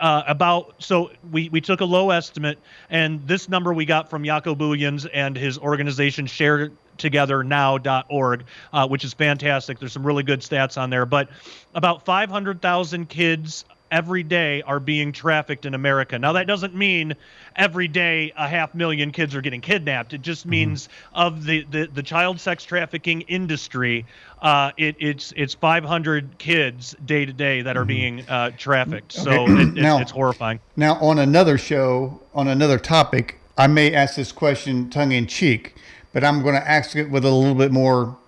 so we took a low estimate, and this number we got from Jaco Booyens and his organization ShareTogetherNow.org, which is fantastic. There's some really good stats on there. But about 500,000 kids every day are being trafficked in America. Now, that doesn't mean every day 500,000 kids are getting kidnapped. It just means of the child sex trafficking industry, it's 500 kids day to day that are being trafficked. So it's horrifying. Now, on another show, on another topic, I may ask this question tongue in cheek, but I'm going to ask it with a little bit more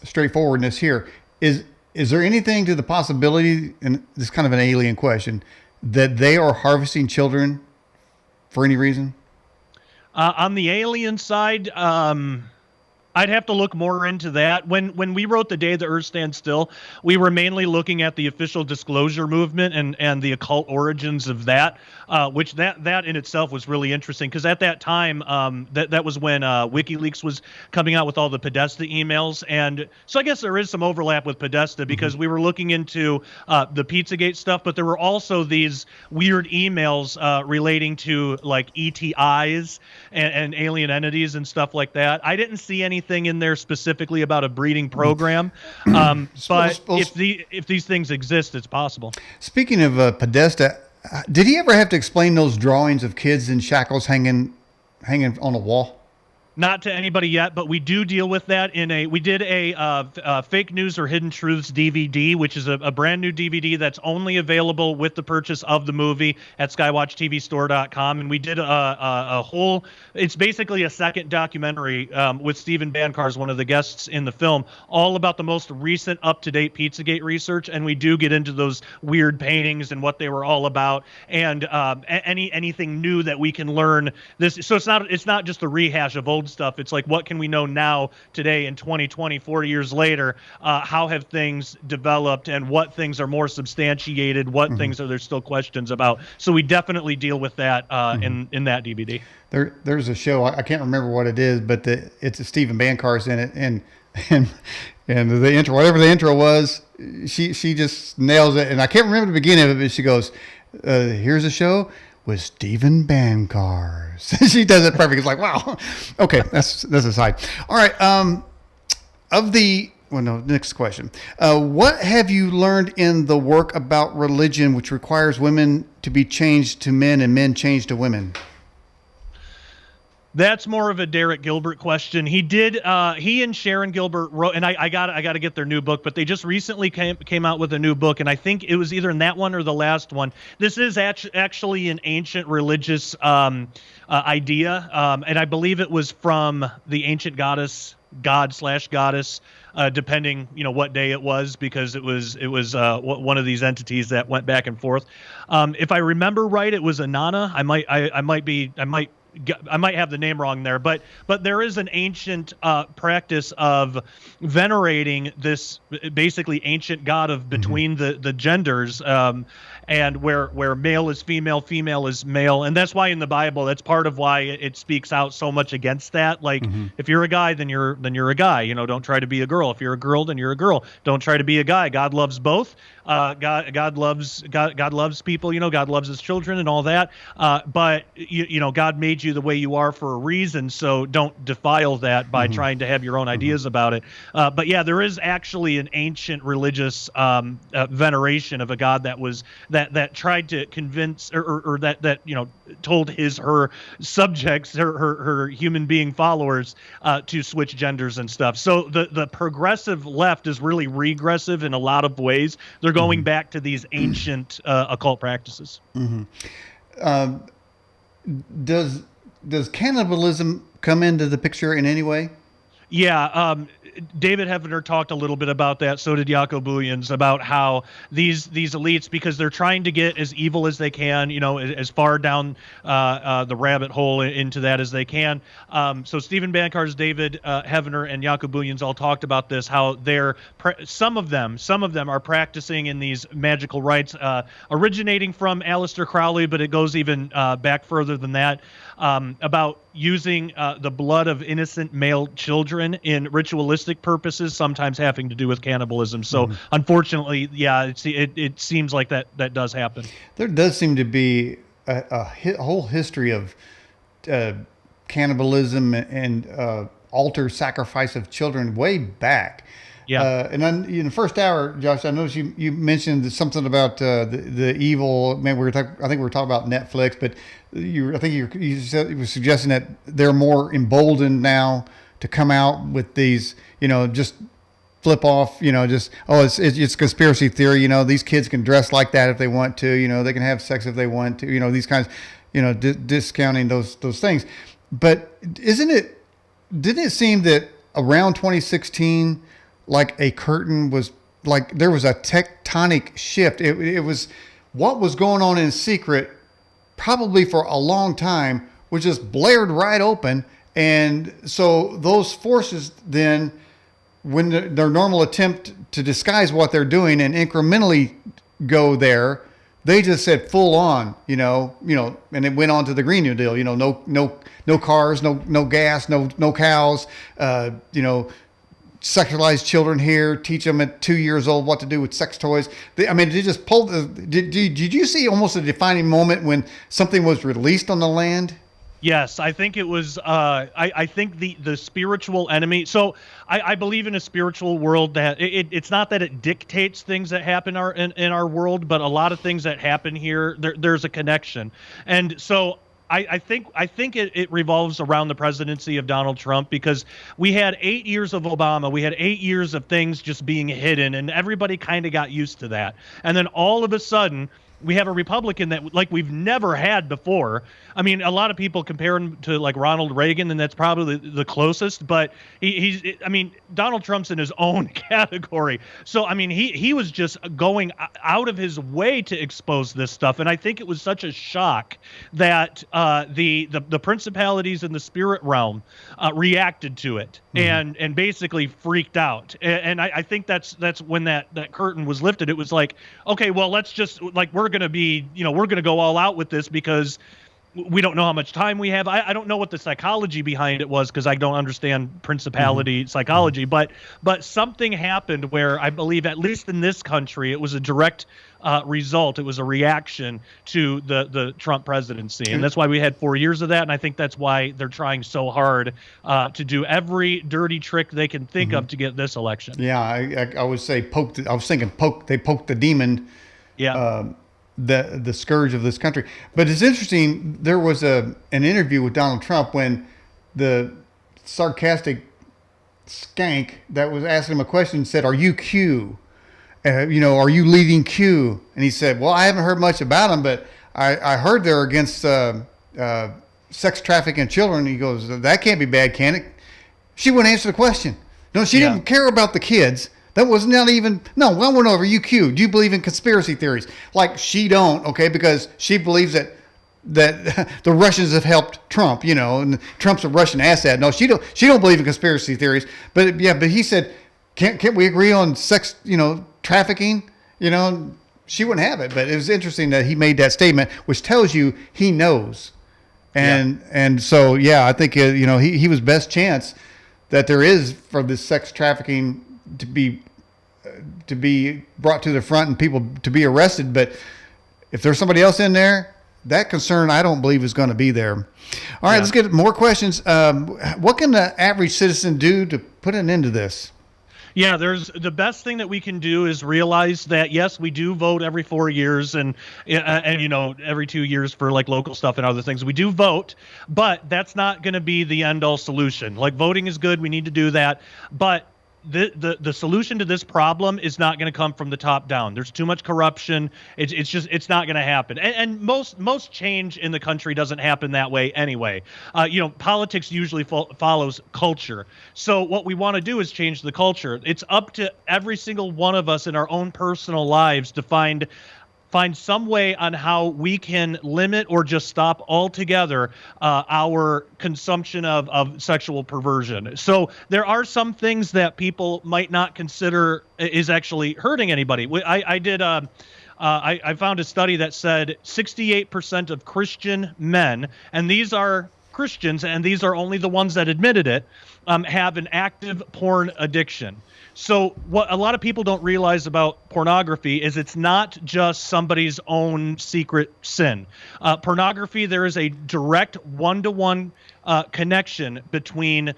straightforwardness here. Is there anything to the possibility, and this is kind of an alien question, that they are harvesting children for any reason? On the alien side, I'd have to look more into that. When we wrote The Day the Earth Stands Still, we were mainly looking at the official disclosure movement and the occult origins of that, which that in itself was really interesting, because at that time, that was when WikiLeaks was coming out with all the Podesta emails. And so I guess there is some overlap with Podesta, because we were looking into the Pizzagate stuff, but there were also these weird emails relating to like ETIs and alien entities and stuff like that. I didn't see anything in there specifically about a breeding program, but if these things exist, it's possible. Speaking of Podesta, did he ever have to explain those drawings of kids in shackles hanging on a wall? Not to anybody yet, but we do deal with that we did a fake news or hidden truths DVD, which is a brand new DVD that's only available with the purchase of the movie at SkyWatchTVstore.com. And we did a whole, it's basically a second documentary with Steven Bancarz, one of the guests in the film, all about the most recent up-to-date Pizzagate research. And we do get into those weird paintings and what they were all about, and anything new that we can learn. So it's not just a rehash of old stuff. It's like, what can we know now, today in 2020, 40 years later? How have things developed, and what things are more substantiated? What things are there still questions about? So we definitely deal with that in that DVD. There's a show, I can't remember what it is, but it's a Steven Bancarz in it, and the intro, whatever the intro was, she just nails it. And I can't remember the beginning of it, but she goes, "Here's a show with Steven Bancarz." She does it perfect. It's like, wow. Okay, that's aside. All right. Next question. What have you learned in the work about religion, which requires women to be changed to men and men changed to women? That's more of a Derek Gilbert question. He and Sharon Gilbert wrote, and I got to get their new book, but they just recently came out with a new book, and I think it was either in that one or the last one. This is actually an ancient religious idea, and I believe it was from the ancient god/goddess, depending what day it was, because it was one of these entities that went back and forth. If I remember right, it was Inanna. I might have the name wrong there, but there is an ancient practice of venerating this basically ancient god of between the genders, and where male is female, female is male, and that's why in the Bible, that's part of why it speaks out so much against that. Like, if you're a guy, then you're a guy. Don't try to be a girl. If you're a girl, then you're a girl. Don't try to be a guy. God loves both. God loves people. God loves his children and all that. But God made you the way you are for a reason. So don't defile that by trying to have your own ideas about it. But yeah, there is actually an ancient religious veneration of a god that tried to convince or that told her subjects, her human being followers, to switch genders and stuff. So the progressive left is really regressive in a lot of ways. They're going back to these ancient occult practices. Does cannibalism come into the picture in any way? Yeah, David Heavener talked a little bit about that. So did Jaco Booyens, about how these elites, because they're trying to get as evil as they can, as far down the rabbit hole into that as they can. So Steven Bancarz, David Heavener, and Jaco Booyens all talked about this, how some of them are practicing in these magical rites, originating from Aleister Crowley, but it goes even back further than that, about using the blood of innocent male children in ritualistic purposes, sometimes having to do with cannibalism. So unfortunately, yeah, it seems like that does happen. There does seem to be a whole history of cannibalism and altar sacrifice of children way back. Yeah. And then in the first hour, Josh, I noticed you mentioned something about the evil. Man, I think we were talking about Netflix, but you said you were suggesting that they're more emboldened now to come out with these, just flip off, it's conspiracy theory. These kids can dress like that if they want to. They can have sex if they want to. These kinds, discounting those things. But didn't it seem that around 2016? Like a curtain was, like there was a tectonic shift. It was what was going on in secret, probably for a long time, was just blared right open. And so those forces then, when their normal attempt to disguise what they're doing and incrementally go there, they just said full on, and it went on to the Green New Deal. No cars, no gas, no cows, sexualize children here, teach them at 2 years old what to do with sex toys. They just pulled did you see almost a defining moment when something was released on the land? Yes, I think it was, I think the spiritual enemy. So I believe in a spiritual world that it's not that it dictates things that happen in our world, but a lot of things that happen here, there's a connection. And so I think it revolves around the presidency of Donald Trump, because we had 8 years of Obama. We had 8 years of things just being hidden, and everybody kind of got used to that. And then all of a sudden, we have a Republican that like we've never had before. I mean, a lot of people compare him to like Ronald Reagan, and that's probably the closest, but Donald Trump's in his own category. So, he was just going out of his way to expose this stuff. And I think it was such a shock that the principalities in the spirit realm reacted to it and basically freaked out. And I think that's when that curtain was lifted. It was like, okay, well, let's just we're going to go all out with this because we don't know how much time we have. I don't know what the psychology behind it was, because I don't understand principality psychology, but something happened where I believe, at least in this country, it was a direct result. It was a reaction to the Trump presidency. And that's why we had 4 years of that. And I think that's why they're trying so hard to do every dirty trick they can think of to get this election. Yeah, I would say they poked the demon. Yeah. The scourge of this country. But it's interesting, there was an interview with Donald Trump when the sarcastic skank that was asking him a question said, "Are you Q? Are you leading Q?" And he said, "Well, I haven't heard much about him, but I heard they're against sex trafficking children." He goes, "That can't be bad, can it?" She wouldn't answer the question. No, she didn't care about the kids. That was not even, no, I went over UQ. Do you believe in conspiracy theories? Like, she don't, okay, because she believes that the Russians have helped Trump, and Trump's a Russian asset. No, she don't believe in conspiracy theories. But he said, can't we agree on sex, trafficking? she wouldn't have it. But it was interesting that he made that statement, which tells you he knows. And so, yeah, I think, he was best chance that there is for this sex trafficking to be brought to the front and people to be arrested. But if there's somebody else in there, that concern I don't believe is going to be there. All right, let's get more questions. What can the average citizen do to put an end to this? Yeah, the best thing that we can do is realize that, yes, we do vote every 4 years and every 2 years for like local stuff and other things. We do vote, but that's not going to be the end all solution. Like, voting is good. We need to do that. But the solution to this problem is not going to come from the top down. There's too much corruption. It's not going to happen. And most change in the country doesn't happen that way anyway. Politics usually follows culture. So what we want to do is change the culture. It's up to every single one of us in our own personal lives to find some way on how we can limit or just stop altogether our consumption of sexual perversion. So there are some things that people might not consider is actually hurting anybody. I found a study that said 68% of Christian men, and these are Christians, and these are only the ones that admitted it, have an active porn addiction. So what a lot of people don't realize about pornography is it's not just somebody's own secret sin. Pornography, there is a direct one-to-one connection between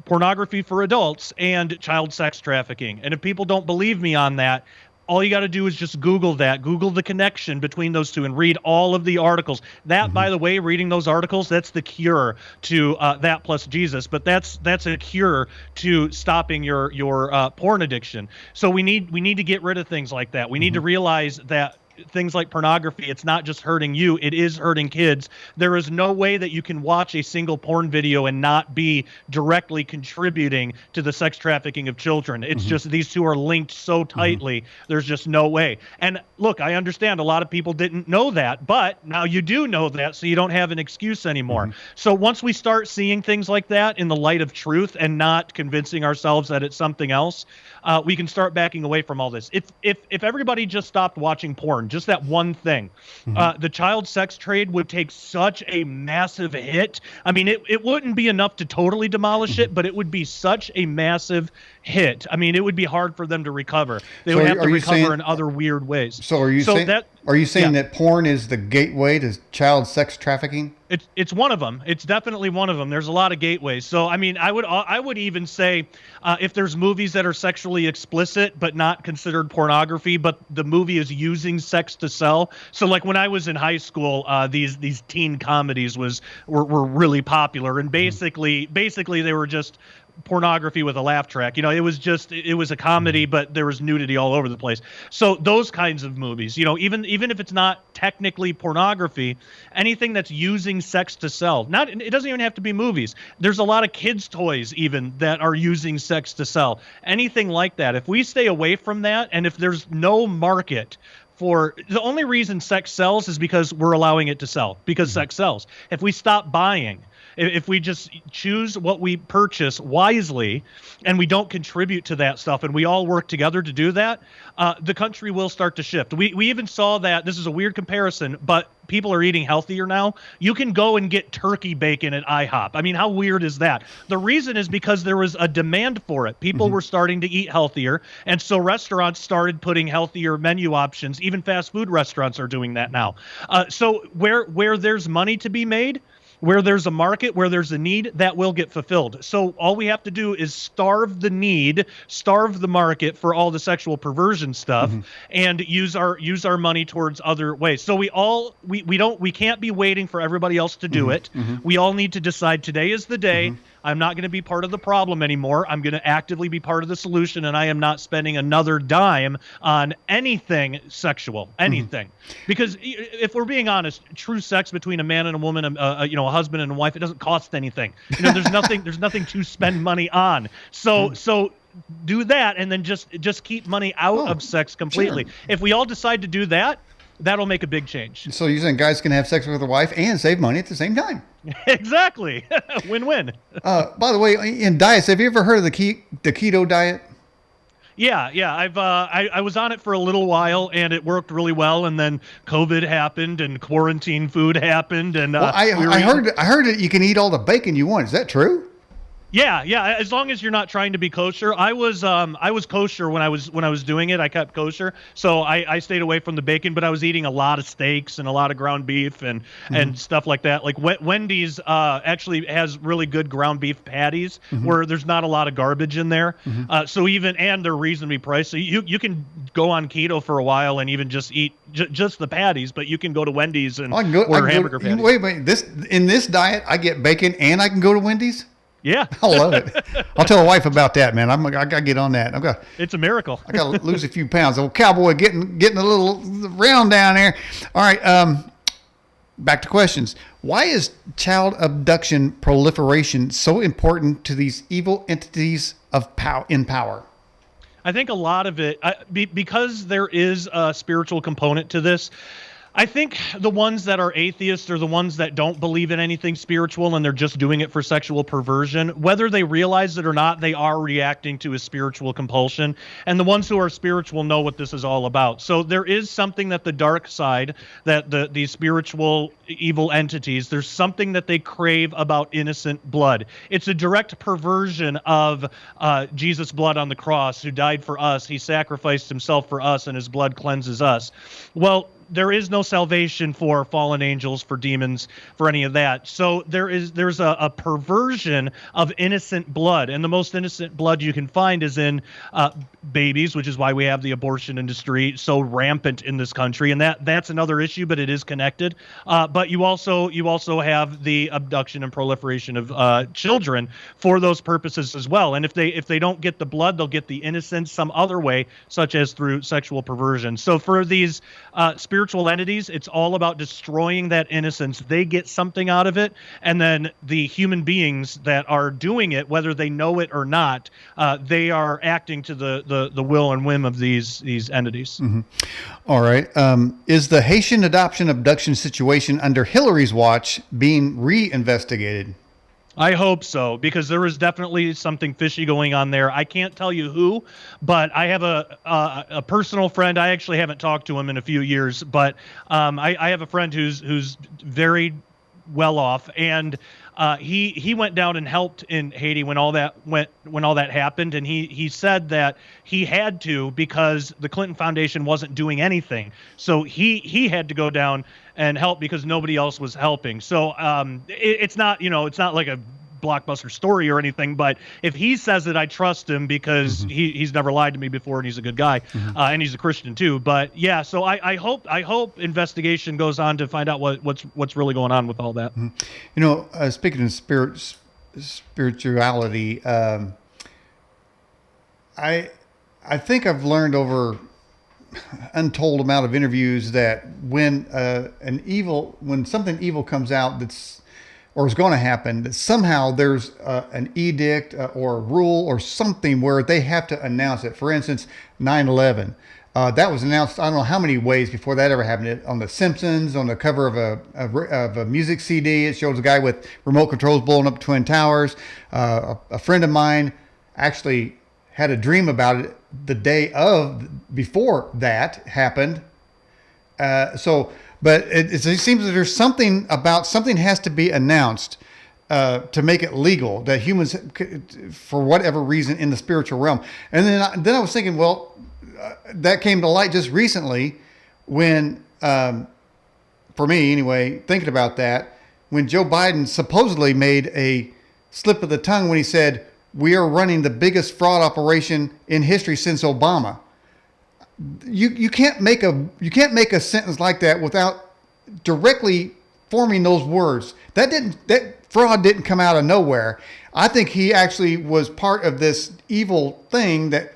pornography for adults and child sex trafficking. And if people don't believe me on that, all you got to do is just Google that. Google the connection between those two and read all of the articles. That, by the way, reading those articles, that's the cure to that plus Jesus. But that's a cure to stopping your porn addiction. So we need to get rid of things like that. We need to realize that things like pornography, it's not just hurting you, it is hurting kids. There is no way that you can watch a single porn video and not be directly contributing to the sex trafficking of children. It's just these two are linked so tightly. There's just no way. And look, I understand a lot of people didn't know that, but now you do know that, so you don't have an excuse anymore. So once we start seeing things like that in the light of truth and not convincing ourselves that it's something else, we can start backing away from all this. If everybody just stopped watching porn, just that one thing, the child sex trade would take such a massive hit. I mean, it wouldn't be enough to totally demolish it, but it would be such a massive hit. I mean, it would be hard for them to recover. They would have to recover in other weird ways. So are you saying that porn is the gateway to child sex trafficking? It's one of them. It's definitely one of them. There's a lot of gateways. So, I mean, I would even say if there's movies that are sexually explicit but not considered pornography, but the movie is using sex to sell. So, like when I was in high school, these teen comedies were really popular, and basically they were just pornography with a laugh track. It was a comedy, but there was nudity all over the place. So those kinds of movies, even if it's not technically pornography, anything that's using sex to sell, it doesn't even have to be movies. There's a lot of kids' toys even that are using sex to sell. Anything like that. If we stay away from that, and if there's no market for the only reason sex sells is because we're allowing it to sell, because sex sells. If we stop buying, if we just choose what we purchase wisely and we don't contribute to that stuff and we all work together to do that, the country will start to shift. We even saw that. This is a weird comparison, but people are eating healthier now. You can go and get turkey bacon at IHOP. I mean, how weird is that? The reason is because there was a demand for it. People were starting to eat healthier, and so restaurants started putting healthier menu options. Even fast food restaurants are doing that now. So where there's money to be made, where there's a market, where there's a need, that will get fulfilled. So all we have to do is starve the need, starve the market for all the sexual perversion stuff, and use our money towards other ways. So we can't be waiting for everybody else to do it. We all need to decide today is the day. I'm not going to be part of the problem anymore. I'm going to actively be part of the sosolution, and I am not spending another dime on anything sexual, anything. Because if we're being honest, true sex between a man and a woman, a husband and a wife, it doesn't cost anything. There's nothing to spend money on. So do that, and then just keep money out of sex completely. Sure. If we all decide to do that, that'll make a big change. So you're saying guys can have sex with their wife and save money at the same time? Exactly. Win-win. By the way, in diets, have you ever heard of the keto diet? Yeah. I was on it for a little while, and it worked really well. And then COVID happened, and quarantine food happened, and Well, I heard that you can eat all the bacon you want. Is that true? Yeah. As long as you're not trying to be kosher. I was kosher when I was doing it. I kept kosher, so I stayed away from the bacon. But I was eating a lot of steaks and a lot of ground beef and stuff like that. Like Wendy's actually has really good ground beef patties where there's not a lot of garbage in there. So and they're reasonably priced. So you can go on keto for a while and even just eat just the patties. But you can go to Wendy's and order hamburger patties. Wait. In this diet, I get bacon and I can go to Wendy's. Yeah, I love it. I'll tell the wife about that, man. I got to get on that. It's a miracle. I got to lose a few pounds. Old cowboy getting a little round down there. All right. Back to questions. Why is child abduction proliferation so important to these evil entities in power? I think a lot of it, because there is a spiritual component to this. I think the ones that are atheists are the ones that don't believe in anything spiritual and they're just doing it for sexual perversion. Whether they realize it or not, they are reacting to a spiritual compulsion. And the ones who are spiritual know what this is all about. So there is something that the dark side, that these spiritual evil entities, there's something that they crave about innocent blood. It's a direct perversion of Jesus' blood on the cross, who died for us. He sacrificed himself for us, and his blood cleanses us. Well, there is no salvation for fallen angels, for demons, for any of that. So there's a perversion of innocent blood, and the most innocent blood you can find is in babies, which is why we have the abortion industry so rampant in this country, and that's another issue, but it is connected. But you also have the abduction and proliferation of children for those purposes as well. And if they don't get the blood, they'll get the innocence some other way, such as through sexual perversion. So for these spiritual entities, it's all about destroying that innocence. They get something out of it, and then the human beings that are doing it, whether they know it or not, they are acting to the will and whim of these entities. All right. Is the Haitian adoption abduction situation under Hillary's watch being reinvestigated? I hope so, because there is definitely something fishy going on there. I can't tell you who, but I have a personal friend. I actually haven't talked to him in a few years, but I have a friend who's very well off, and he went down and helped in Haiti when all that happened, and he said that he had to, because the Clinton Foundation wasn't doing anything, so he had to go down and help because nobody else was helping. So it's not like a blockbuster story or anything, but if he says it, I trust him, because he's never lied to me before, and he's a good guy, and he's a Christian too. But yeah, so I hope investigation goes on to find out what's really going on with all that. Speaking of spirituality, I think I've learned over untold amount of interviews that when something evil comes out or is going to happen, that somehow there's an edict or a rule or something where they have to announce it. For instance, 9/11. That was announced, I don't know how many ways before that ever happened. On The Simpsons, on the cover of a music CD, it shows a guy with remote controls blowing up Twin Towers. A friend of mine actually had a dream about it the day before that happened. But it seems that there's something has to be announced to make it legal, that humans, for whatever reason, in the spiritual realm. And then I was thinking, well, that came to light just recently when, for me anyway, thinking about that, when Joe Biden supposedly made a slip of the tongue when he said, "We are running the biggest fraud operation in history since Obama." You can't make a sentence like that without directly forming those words. That fraud didn't come out of nowhere. I think he actually was part of this evil thing that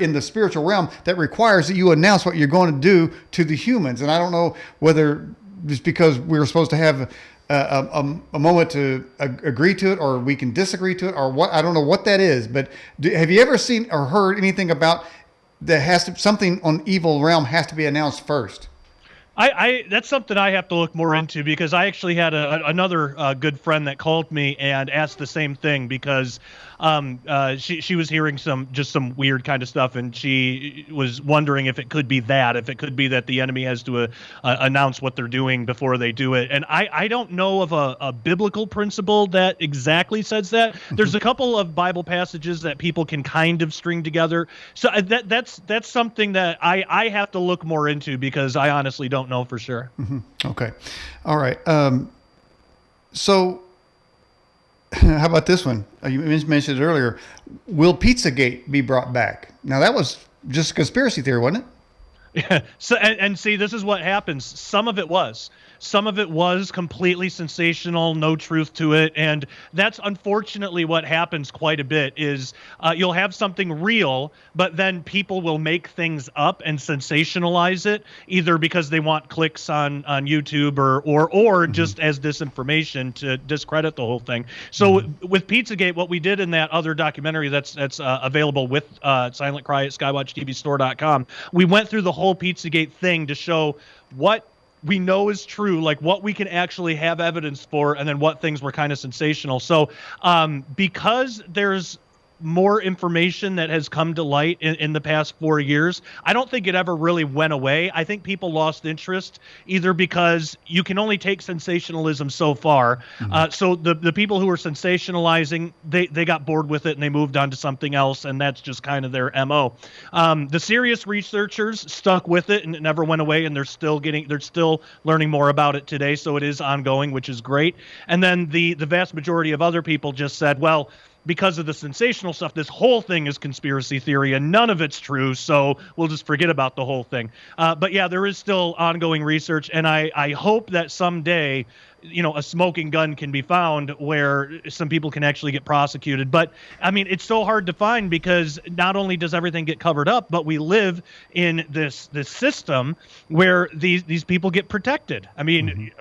in the spiritual realm that requires that you announce what you're going to do to the humans. And I don't know whether just because we were supposed to have a moment to agree to it, or we can disagree to it, or what. I don't know what that is. But have you ever seen or heard anything about that something on evil realm has to be announced first? I that's something I have to look more into, because I actually had another good friend that called me and asked the same thing, because she was hearing some weird kind of stuff, and she was wondering if it could be that the enemy has to announce what they're doing before they do it. And I don't know of a biblical principle that exactly says that. There's a couple of Bible passages that people can kind of string together. So that's something that I have to look more into, because I honestly don't know for sure. Okay. All right. So how about this one? You mentioned it earlier. Will Pizzagate be brought back? Now, that was just a conspiracy theory, wasn't it? Yeah. So and see, this is what happens. Some of it was completely sensational, no truth to it, and that's unfortunately what happens quite a bit. Is you'll have something real, but then people will make things up and sensationalize it, either because they want clicks on YouTube or just as disinformation to discredit the whole thing. So with Pizzagate, what we did in that other documentary that's available with Silent Cry at SkyWatchTVstore.com, we went through the whole Pizzagate thing to show what we know is true, like what we can actually have evidence for, and then what things were kind of sensational. So because there's more information that has come to light in the past 4 years, I don't think it ever really went away. I think people lost interest, either because you can only take sensationalism so far. So the people who were sensationalizing, they got bored with it and they moved on to something else, and that's just kind of their MO. The serious researchers stuck with it, and it never went away, and they're still learning more about it today. So it is ongoing, which is great. And then the vast majority of other people just said, well, because of the sensational stuff, this whole thing is conspiracy theory and none of it's true, so we'll just forget about the whole thing. But yeah, there is still ongoing research, and I hope that someday, a smoking gun can be found where some people can actually get prosecuted. But I mean, it's so hard to find, because not only does everything get covered up, but we live in this system where these people get protected. I mean,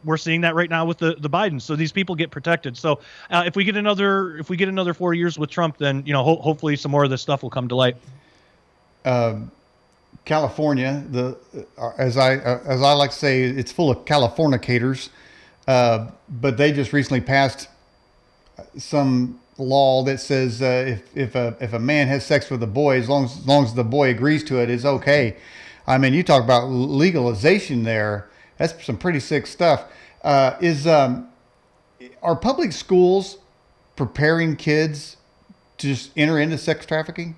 we're seeing that right now with the Bidens. So these people get protected. So if we get another 4 years with Trump, then hopefully some more of this stuff will come to light. California, as I like to say, it's full of Californicators. But they just recently passed some law that says if a man has sex with a boy, as long as the boy agrees to it, is okay. I mean, you talk about legalization there. That's some pretty sick stuff. Are public schools preparing kids to just enter into sex trafficking?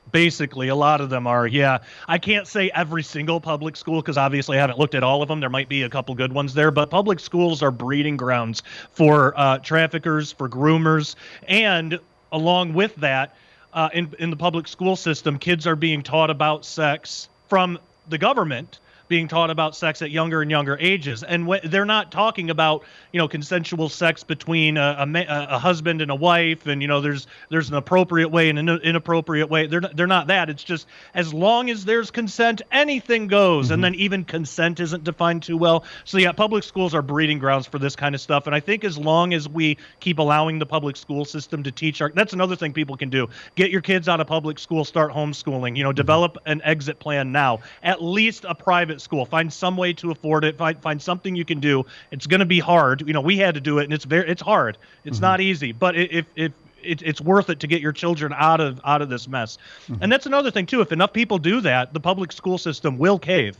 Basically, a lot of them are, yeah. I can't say every single public school, because obviously I haven't looked at all of them. There might be a couple good ones there, but public schools are breeding grounds for traffickers, for groomers, and along with that, in the public school system, kids are being taught about sex from the government, being taught about sex at younger and younger ages. And they're not talking about, consensual sex between a husband and a wife, and, there's an appropriate way and an inappropriate way. They're not that. It's just, as long as there's consent, anything goes. And then even consent isn't defined too well. So yeah, public schools are breeding grounds for this kind of stuff. And I think as long as we keep allowing the public school system to teach that's another thing people can do. Get your kids out of public school, start homeschooling, develop an exit plan now, at least a private school. Find some way to afford it. Find something you can do. It's going to be hard. We had to do it, and it's hard. It's not easy, but it's worth it to get your children out of this mess. And that's another thing too. If enough people do that, the public school system will cave.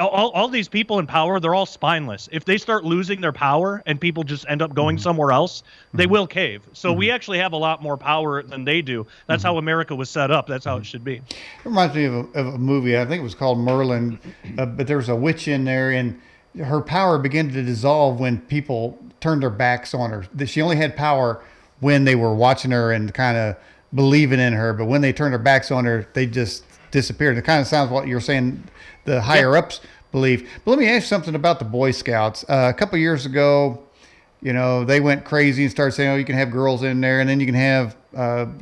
All these people in power, they're all spineless. If they start losing their power and people just end up going somewhere else, they will cave. So we actually have a lot more power than they do. That's how America was set up. That's how it should be. It reminds me of a movie. I think it was called Merlin, but there was a witch in there, and her power began to dissolve when people turned their backs on her. That she only had power when they were watching her and kind of believing in her, but when they turned their backs on her, they just disappeared. It kind of sounds what you're saying, the higher ups believe. But let me ask you something about the Boy Scouts. A couple of years ago, they went crazy and started saying, "Oh, you can have girls in there, and then you can have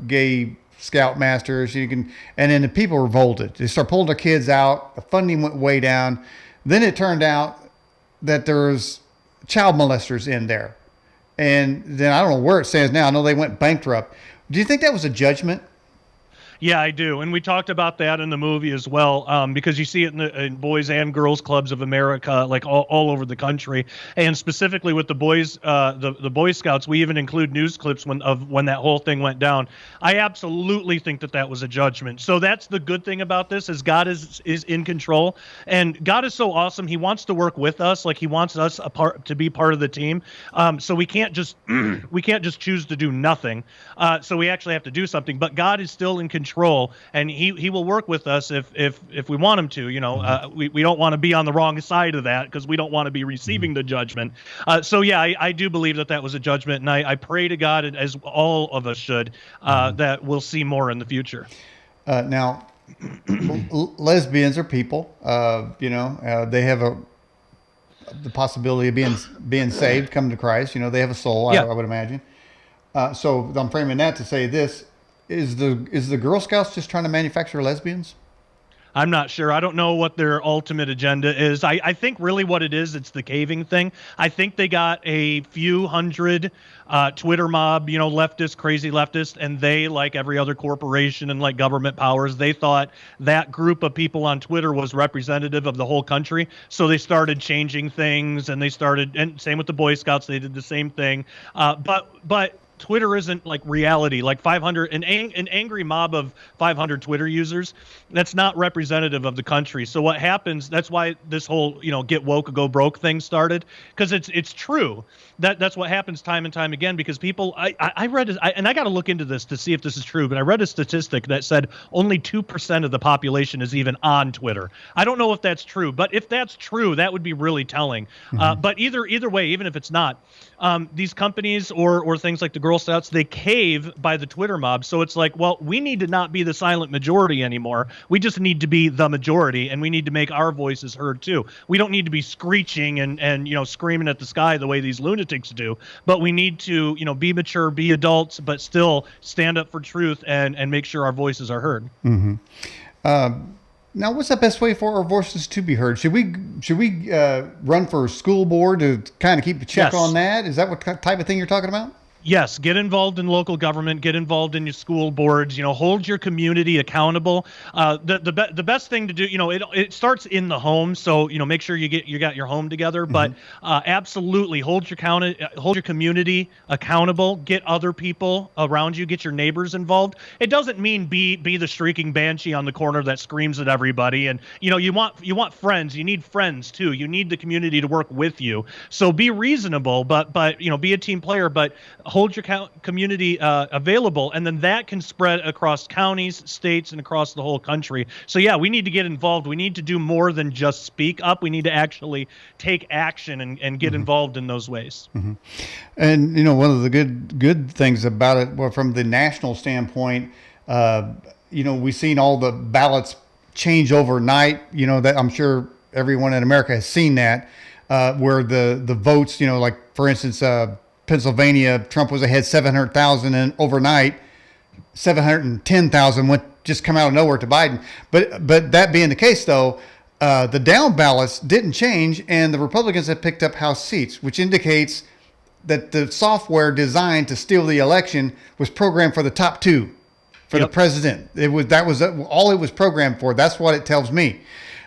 gay scoutmasters. And then the people revolted. They started pulling their kids out. The funding went way down. Then it turned out that there was child molesters in there, and then I don't know where it stands now. I know they went bankrupt. Do you think that was a judgment? Yeah, I do, and we talked about that in the movie as well, because you see it in Boys and Girls Clubs of America, like all over the country, and specifically with the boys, the Boy Scouts. We even include news clips when that whole thing went down. I absolutely think that was a judgment. So that's the good thing about this is God is in control, and God is so awesome. He wants to work with us, like He wants us to be part of the team. So we can't just choose to do nothing. So we actually have to do something. But God is still in control, and He will work with us if we want Him to. We don't want to be on the wrong side of that because we don't want to be receiving the judgment. So yeah, I do believe that was a judgment, and I pray to God, as all of us should, that we'll see more in the future. Now, lesbians are people. They have the possibility of being saved, come to Christ. They have a soul. Yeah. I would imagine. So I'm framing that to say this: is the Girl Scouts just trying to manufacture lesbians? I'm not sure. I don't know what their ultimate agenda is. I think really what it is, it's the caving thing. I think they got a few hundred Twitter mob, crazy leftists, and they, like every other corporation and like government powers, they thought that group of people on Twitter was representative of the whole country. So they started changing things, and and same with the Boy Scouts, they did the same thing. But Twitter isn't like reality. Like 500, an angry mob of 500 Twitter users, that's not representative of the country. So what happens? That's why this whole get woke or go broke thing started, because it's true. That's what happens time and time again. Because people, I read it, and I got to look into this to see if this is true. But I read a statistic that said only 2% of the population is even on Twitter. I don't know if that's true, but if that's true, that would be really telling. But either way, even if it's not, these companies or things like the Girl Scouts, they cave by the Twitter mob. So it's like, well, we need to not be the silent majority anymore. We just need to be the majority, and we need to make our voices heard too. We don't need to be screeching and screaming at the sky the way these lunatics do, but we need to be mature, be adults, but still stand up for truth and make sure our voices are heard. Mm-hmm. Now, what's the best way for our voices to be heard? Should we run for school board to kind of keep a check on that? Is that what type of thing you're talking about? Yes, get involved in local government, get involved in your school boards, hold your community accountable. The best thing to do, it starts in the home. So, make sure you got your home together, but absolutely hold your community accountable, get other people around you, get your neighbors involved. It doesn't mean be the shrieking banshee on the corner that screams at everybody. And, you want friends, you need friends too. You need the community to work with you. So be reasonable, but be a team player, but hold your community available, and then that can spread across counties, states, and across the whole country. So yeah, we need to get involved. We need to do more than just speak up. We need to actually take action and get involved in those ways. And one of the good things about it, well, from the national standpoint, we've seen all the ballots change overnight. That I'm sure everyone in America has seen that, where the votes, like for instance, Pennsylvania, Trump was ahead 700,000, and overnight 710,000 just come out of nowhere to Biden. But that being the case, though, the down ballots didn't change, and the Republicans have picked up House seats, which indicates that the software designed to steal the election was programmed for the top two, for the president. That was all it was programmed for. That's what it tells me.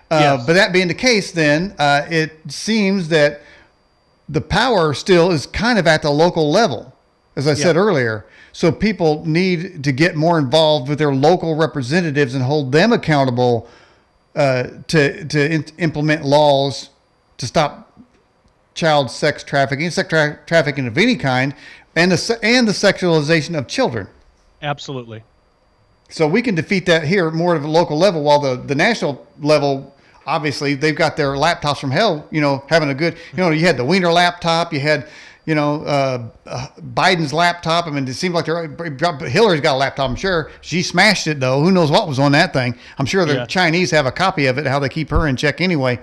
But that being the case, then it seems that the power still is kind of at the local level, as I said earlier. So people need to get more involved with their local representatives and hold them accountable to implement laws to stop child sex trafficking, trafficking of any kind, and the sexualization of children. Absolutely. So we can defeat that here more at the local level, while the national level, obviously, they've got their laptops from hell, having a good, you had the Wiener laptop, you had, Biden's laptop. I mean, it seems like Hillary's got a laptop, I'm sure. She smashed it, though. Who knows what was on that thing? I'm sure the Chinese have a copy of it, how they keep her in check anyway.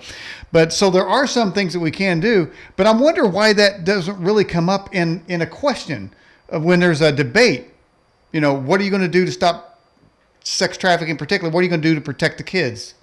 But so there are some things that we can do, but I wonder why that doesn't really come up in a question of when there's a debate. What are you going to do to stop sex trafficking, particularly? What are you going to do to protect the kids?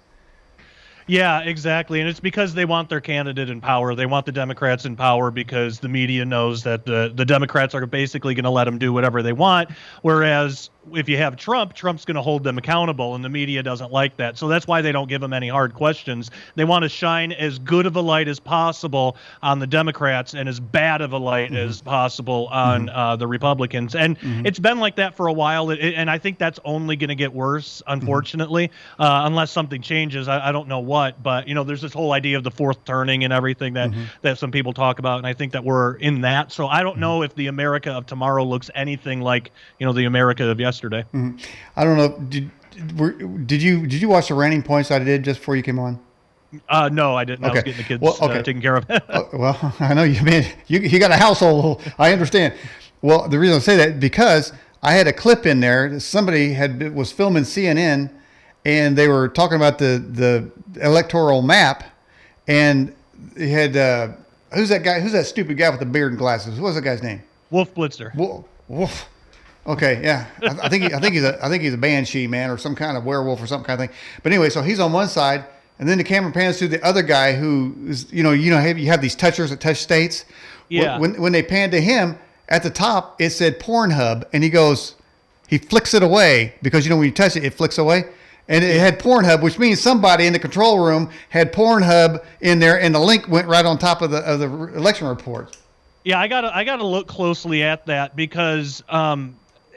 Yeah, exactly. And it's because they want their candidate in power. They want the Democrats in power because the media knows that the Democrats are basically going to let them do whatever they want. Whereas if you have Trump, Trump's going to hold them accountable, and the media doesn't like that. So that's why they don't give them any hard questions. They want to shine as good of a light as possible on the Democrats and as bad of a light as possible on the Republicans. And it's been like that for a while, and I think that's only going to get worse, unfortunately, unless something changes. I don't know what, but there's this whole idea of the fourth turning and everything that some people talk about, and I think that we're in that. So I don't know if the America of tomorrow looks anything like the America of yesterday. I don't know. Did you watch the ranting points I did just before you came on? No, I didn't. Okay. I was getting the kids taken care of. Well, I know you got a household. I understand. Well, the reason I say that because I had a clip in there. Somebody was filming CNN, and they were talking about the electoral map, and they had who's that guy? Who's that stupid guy with the beard and glasses? What's that guy's name? Wolf Blitzer. Wolf. Okay, yeah, I think he's a banshee, man, or some kind of werewolf or some kind of thing. But anyway, so he's on one side, and then the camera pans to the other guy who is, you have these touchers that touch states. Yeah. When they pan to him at the top, it said Pornhub, and he flicks it away because when you touch it, it flicks away, and it had Pornhub, which means somebody in the control room had Pornhub in there, and the link went right on top of the election report. Yeah, I gotta look closely at that because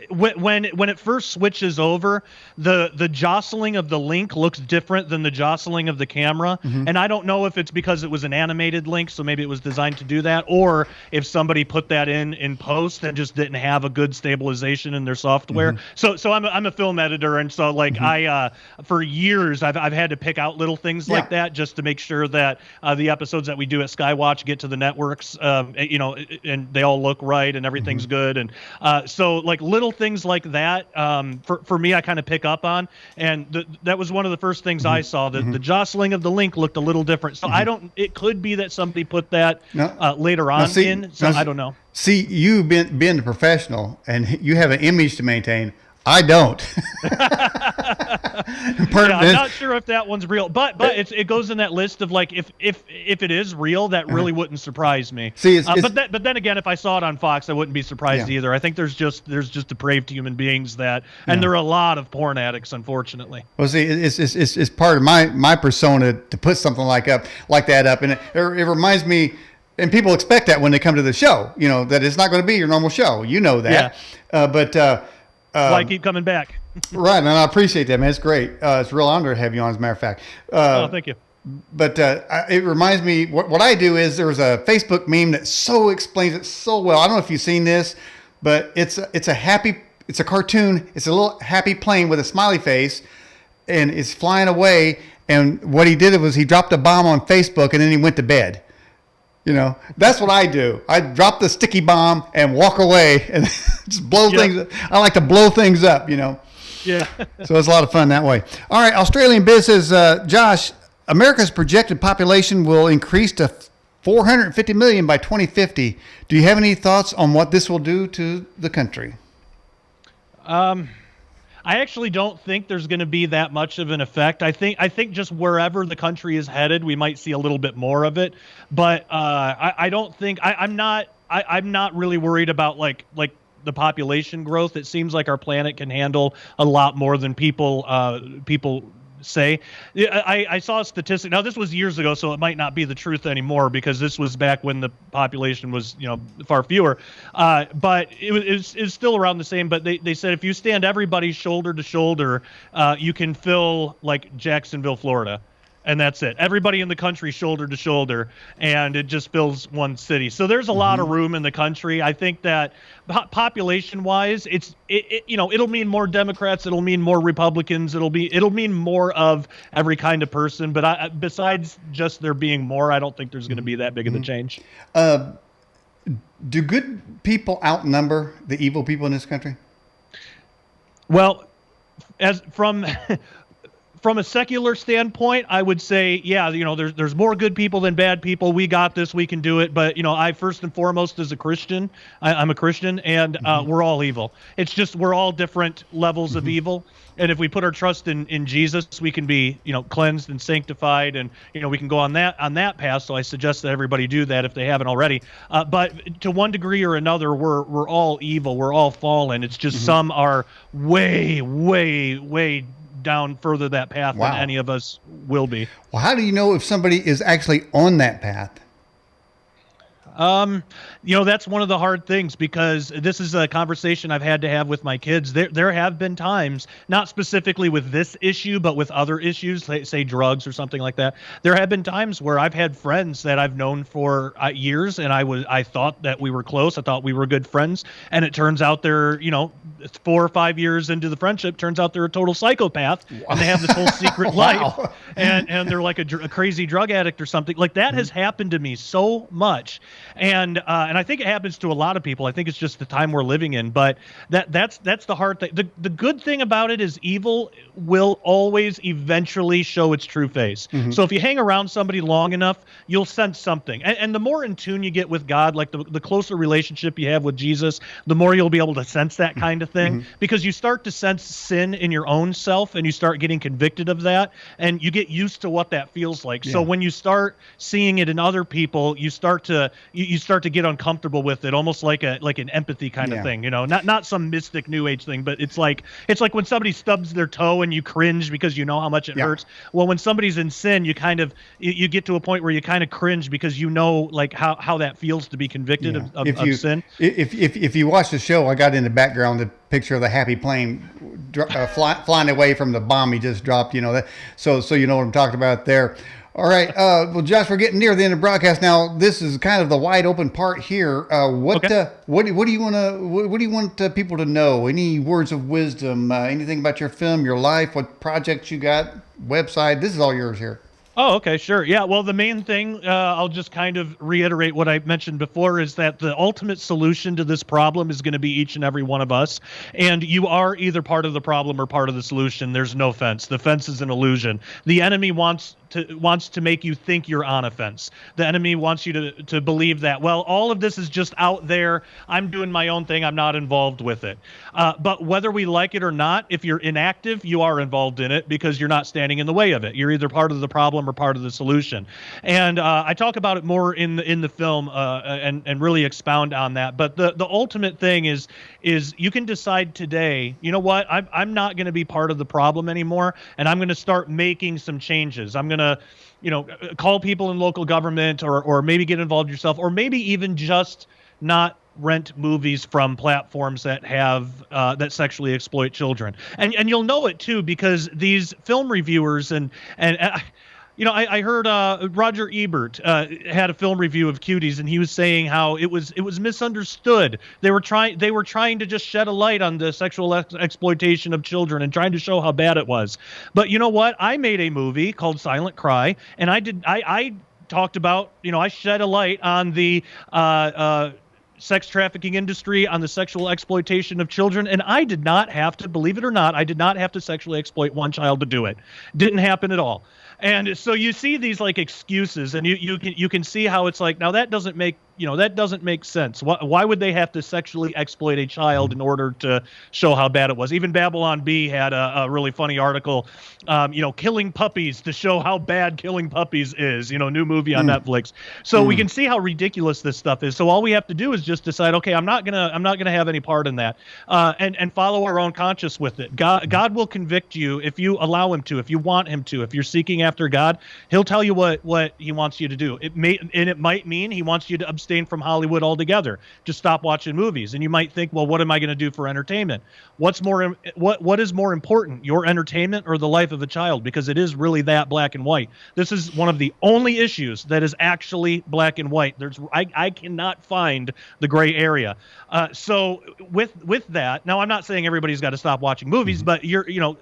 when it first switches over, the jostling of the link looks different than the jostling of the camera, and I don't know if it's because it was an animated link, so maybe it was designed to do that, or if somebody put that in post and just didn't have a good stabilization in their software. So I'm a film editor, and so I for years I've had to pick out little things like that just to make sure that the episodes that we do at SkyWatch get to the networks, and they all look right and everything's good, and so little things like that, for me, I kind of pick up on, and that was one of the first things I saw. The jostling of the link looked a little different. So it could be that somebody put that later on in. So I don't know. See, you've been a professional, and you have an image to maintain. I don't. I'm not sure if that one's real, but it goes in that list of if it is real, that really wouldn't surprise me. See, but then again, if I saw it on Fox, I wouldn't be surprised either. I think there's just depraved human beings and there are a lot of porn addicts, unfortunately. Well, see, it's part of my persona to put something like that up, and it reminds me. And people expect that when they come to the show, that it's not going to be your normal show. You know that, I keep coming back. Right, and I appreciate that, man. It's great. It's a real honor to have you on, as a matter of fact. Thank you. But it reminds me, what I do is there's a Facebook meme that so explains it so well. I don't know if you've seen this, but it's a cartoon. It's a little happy plane with a smiley face, and it's flying away. And what he did was he dropped a bomb on Facebook, and then he went to bed. That's what I do. I drop the sticky bomb and walk away and just blow things up. I like to blow things up, Yeah. So it's a lot of fun that way. All right, Australian business, Josh, America's projected population will increase to 450 million by 2050. Do you have any thoughts on what this will do to the country? I actually don't think there's going to be that much of an effect. I think just wherever the country is headed, we might see a little bit more of it. But I don't think I'm not really worried about like the population growth. It seems like our planet can handle a lot more than people say. I saw a statistic. Now, this was years ago, so it might not be the truth anymore because this was back when the population was, far fewer. But it was still around the same. But they said if you stand everybody shoulder to shoulder, you can fill Jacksonville, Florida. And that's it. Everybody in the country shoulder to shoulder, and it just fills one city. So there's a lot of room in the country. I think that population-wise, it'll mean more Democrats, it'll mean more Republicans, it'll mean more of every kind of person. But besides just there being more, I don't think there's going to be that big of a change. Do good people outnumber the evil people in this country? Well, as from from a secular standpoint, I would say, yeah, there's more good people than bad people. We got this. We can do it. But, I first and foremost, as a Christian, I'm a Christian, and we're all evil. It's just we're all different levels of evil. And if we put our trust in Jesus, we can be, cleansed and sanctified, and, we can go on that path. So I suggest that everybody do that if they haven't already. But to one degree or another, we're all evil. We're all fallen. It's just some are way, way, way down further that path than any of us will be. Well, how do you know if somebody is actually on that path? That's one of the hard things, because this is a conversation I've had to have with my kids. There have been times, not specifically with this issue, but with other issues, say drugs or something like that. There have been times where I've had friends that I've known for years, and I thought that we were close. I thought we were good friends, and it turns out they're, 4 or 5 years into the friendship, turns out they're a total psychopath, and they have this whole secret life, and they're like a crazy drug addict or something. Like that has happened to me so much. And I think it happens to a lot of people. I think it's just the time we're living in. But that's the hard thing. The good thing about it is evil will always eventually show its true face. So if you hang around somebody long enough, you'll sense something. And the more in tune you get with God, like the closer relationship you have with Jesus, the more you'll be able to sense that kind of thing. Because you start to sense sin in your own self, and you start getting convicted of that, and you get used to what that feels like. So when you start seeing it in other people, you start to get uncomfortable with it, almost like an empathy kind of thing, not some mystic new age thing, but it's like when somebody stubs their toe and you cringe because you know how much it hurts. Well, when somebody's in sin, you get to a point where you kind of cringe because like how that feels to be convicted of sin. If you watch the show, I got in the background the picture of the happy plane flying away from the bomb he just dropped, that. So you know what I'm talking about there. All right. Well, Josh, we're getting near the end of the broadcast now. This is kind of the wide open part here. What do you want people to know? Any words of wisdom? Anything about your film, your life, what projects you got, website? This is all yours here. Oh, okay, sure. Yeah, well, the main thing, I'll just kind of reiterate what I mentioned before, is that the ultimate solution to this problem is going to be each and every one of us. And you are either part of the problem or part of the solution. There's no fence. The fence is an illusion. The enemy wants to make you think you're on a fence. The enemy wants you to believe that, well, all of this is just out there. I'm doing my own thing. I'm not involved with it. But whether we like it or not, if you're inactive, you are involved in it because you're not standing in the way of it. You're either part of the problem or part of the solution. And I talk about it more in the film and really expound on that. But the ultimate thing is you can decide today, you know what, I'm not going to be part of the problem anymore, and I'm going to start making some changes. I'm going to call people in local government or maybe get involved yourself, or maybe even just not rent movies from platforms that have that sexually exploit children. And you'll know it too, because these film reviewers and I heard Roger Ebert had a film review of Cuties, and he was saying how it was misunderstood. They were trying to just shed a light on the sexual exploitation of children and trying to show how bad it was. But you know what? I made a movie called Silent Cry, and I talked about, I shed a light on the sex trafficking industry, on the sexual exploitation of children, and I did not have to, believe it or not, I did not have to sexually exploit one child to do it. Didn't happen at all. And so you see these like excuses, and you can see how it's like, now that doesn't make sense. Why would they have to sexually exploit a child in order to show how bad it was? Even Babylon Bee had a really funny article, killing puppies to show how bad killing puppies is, new movie on Netflix. So we can see how ridiculous this stuff is. So all we have to do is just decide, okay, I'm not gonna have any part in that, and follow our own conscience with it. God will convict you if you allow him to, if you want him to. If you're seeking after God, he'll tell you what he wants you to do. It might mean he wants you to abstain from Hollywood altogether. Just stop watching movies. And you might think, well, what am I going to do for entertainment? What is more important, your entertainment or the life of a child? Because it is really that black and white. This is one of the only issues that is actually black and white. I cannot find the gray area. So with that, now I'm not saying everybody's got to stop watching movies, but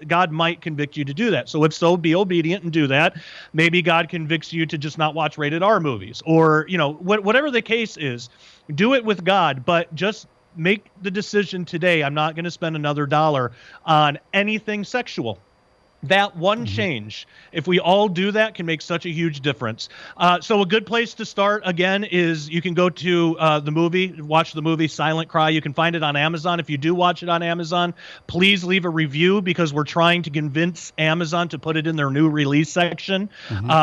God might convict you to do that. So if so, be obedient and do that. Maybe God convicts you to just not watch rated R movies, or whatever the case is. Do it with God, but just make the decision today. I'm not going to spend another dollar on anything sexual. That one change, if we all do that, can make such a huge difference. So a good place to start, again, is you can go to the movie, watch the movie Silent Cry. You can find it on Amazon. If you do watch it on Amazon, please leave a review, because we're trying to convince Amazon to put it in their new release section,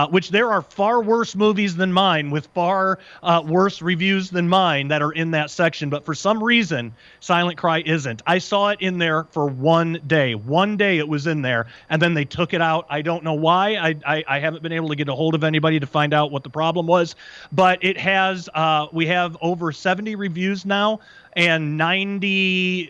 which there are far worse movies than mine with far worse reviews than mine that are in that section. But for some reason, Silent Cry isn't. I saw it in there for one day. One day it was in there, and then they took it out. I don't know why. I haven't been able to get a hold of anybody to find out what the problem was, but it has, we have over 70 reviews now, and 90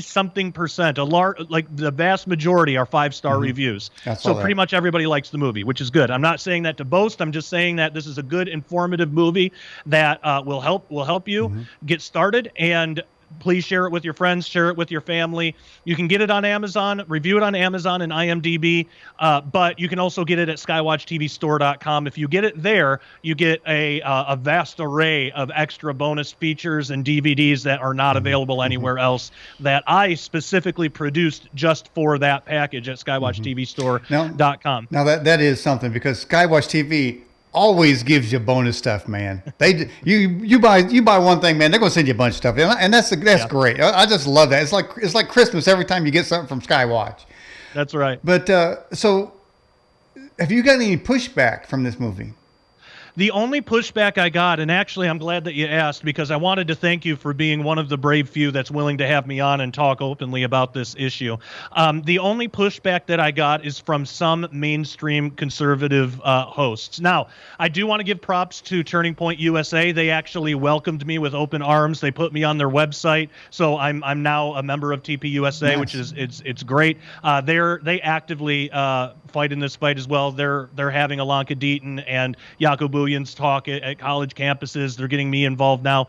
something percent, like the vast majority are 5-star reviews. So pretty much everybody likes the movie, which is good. I'm not saying that to boast. I'm just saying that this is a good, informative movie that will help you get started. And please share it with your friends, share it with your family. You can get it on Amazon, review it on Amazon and IMDb, but you can also get it at SkyWatchTVstore.com. If you get it there, you get a vast array of extra bonus features and DVDs that are not available anywhere else, that I specifically produced just for that package at SkyWatchTVstore.com. Now that is something, because SkyWatch TV always gives you bonus stuff, man. You buy one thing, man, they're gonna send you a bunch of stuff, and that's great. I just love that. It's like Christmas every time you get something from SkyWatch. That's right. But so, have you got any pushback from this movie? The only pushback I got, and actually I'm glad that you asked, because I wanted to thank you for being one of the brave few that's willing to have me on and talk openly about this issue. The only pushback that I got is from some mainstream conservative hosts. Now, I do want to give props to Turning Point USA. They actually welcomed me with open arms. They put me on their website, so I'm now a member of TPUSA, which is it's great. They actively fight in this fight as well. They're having Alanka Deaton and Jaco talk at college campuses. They're getting me involved now.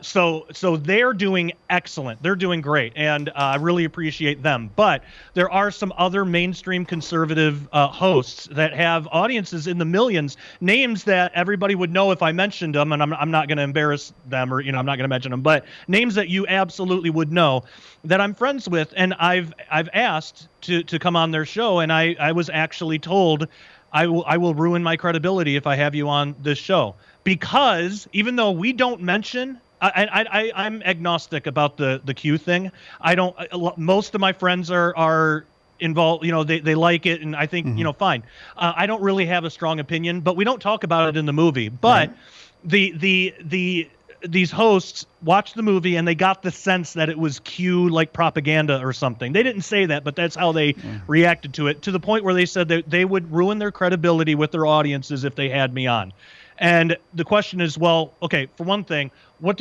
So they're doing excellent. They're doing great, and I really appreciate them. But there are some other mainstream conservative hosts that have audiences in the millions, names that everybody would know if I mentioned them, and I'm not going to embarrass them, or I'm not going to mention them, but names that you absolutely would know that I'm friends with, and I've asked to come on their show, and I was actually told, I will ruin my credibility if I have you on this show, because even though we don't mention, I'm agnostic about the Q thing. I don't. Most of my friends are involved. They like it, and I think fine. I don't really have a strong opinion, but we don't talk about it in the movie. But these hosts watched the movie and they got the sense that it was Q like propaganda or something. They didn't say that, but that's how they reacted to it, to the point where they said that they would ruin their credibility with their audiences if they had me on. And the question is, well, okay, for one thing, what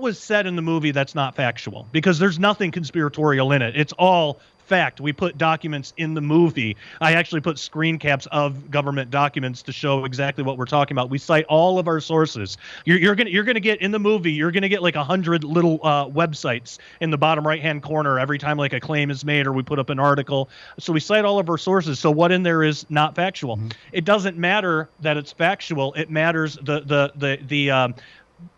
was said in the movie that's not factual? Because there's nothing conspiratorial in it. It's all fact. We put documents in the movie. I actually put screen caps of government documents to show exactly what we're talking about. We cite all of our sources. You're gonna get in the movie. You're gonna get like 100 little websites in the bottom right hand corner every time like a claim is made or we put up an article. So we cite all of our sources. So what in there is not factual? It doesn't matter that it's factual. It matters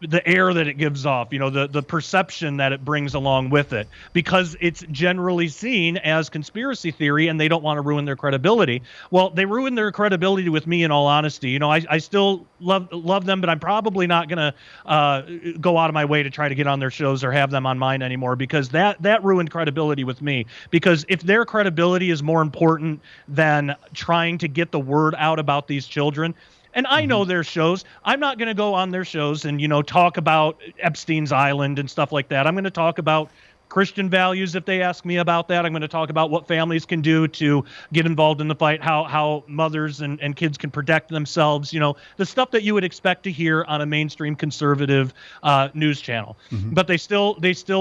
the air that it gives off, the perception that it brings along with it, because it's generally seen as conspiracy theory and they don't want to ruin their credibility. Well, they ruin their credibility with me, in all honesty. I still love them, but I'm probably not going to go out of my way to try to get on their shows or have them on mine anymore, because that ruined credibility with me. Because if their credibility is more important than trying to get the word out about these children, and I know their shows, I'm not going to go on their shows and, talk about Epstein's Island and stuff like that. I'm going to talk about Christian values if they ask me about that. I'm going to talk about what families can do to get involved in the fight, how mothers and kids can protect themselves, the stuff that you would expect to hear on a mainstream conservative news channel. But they still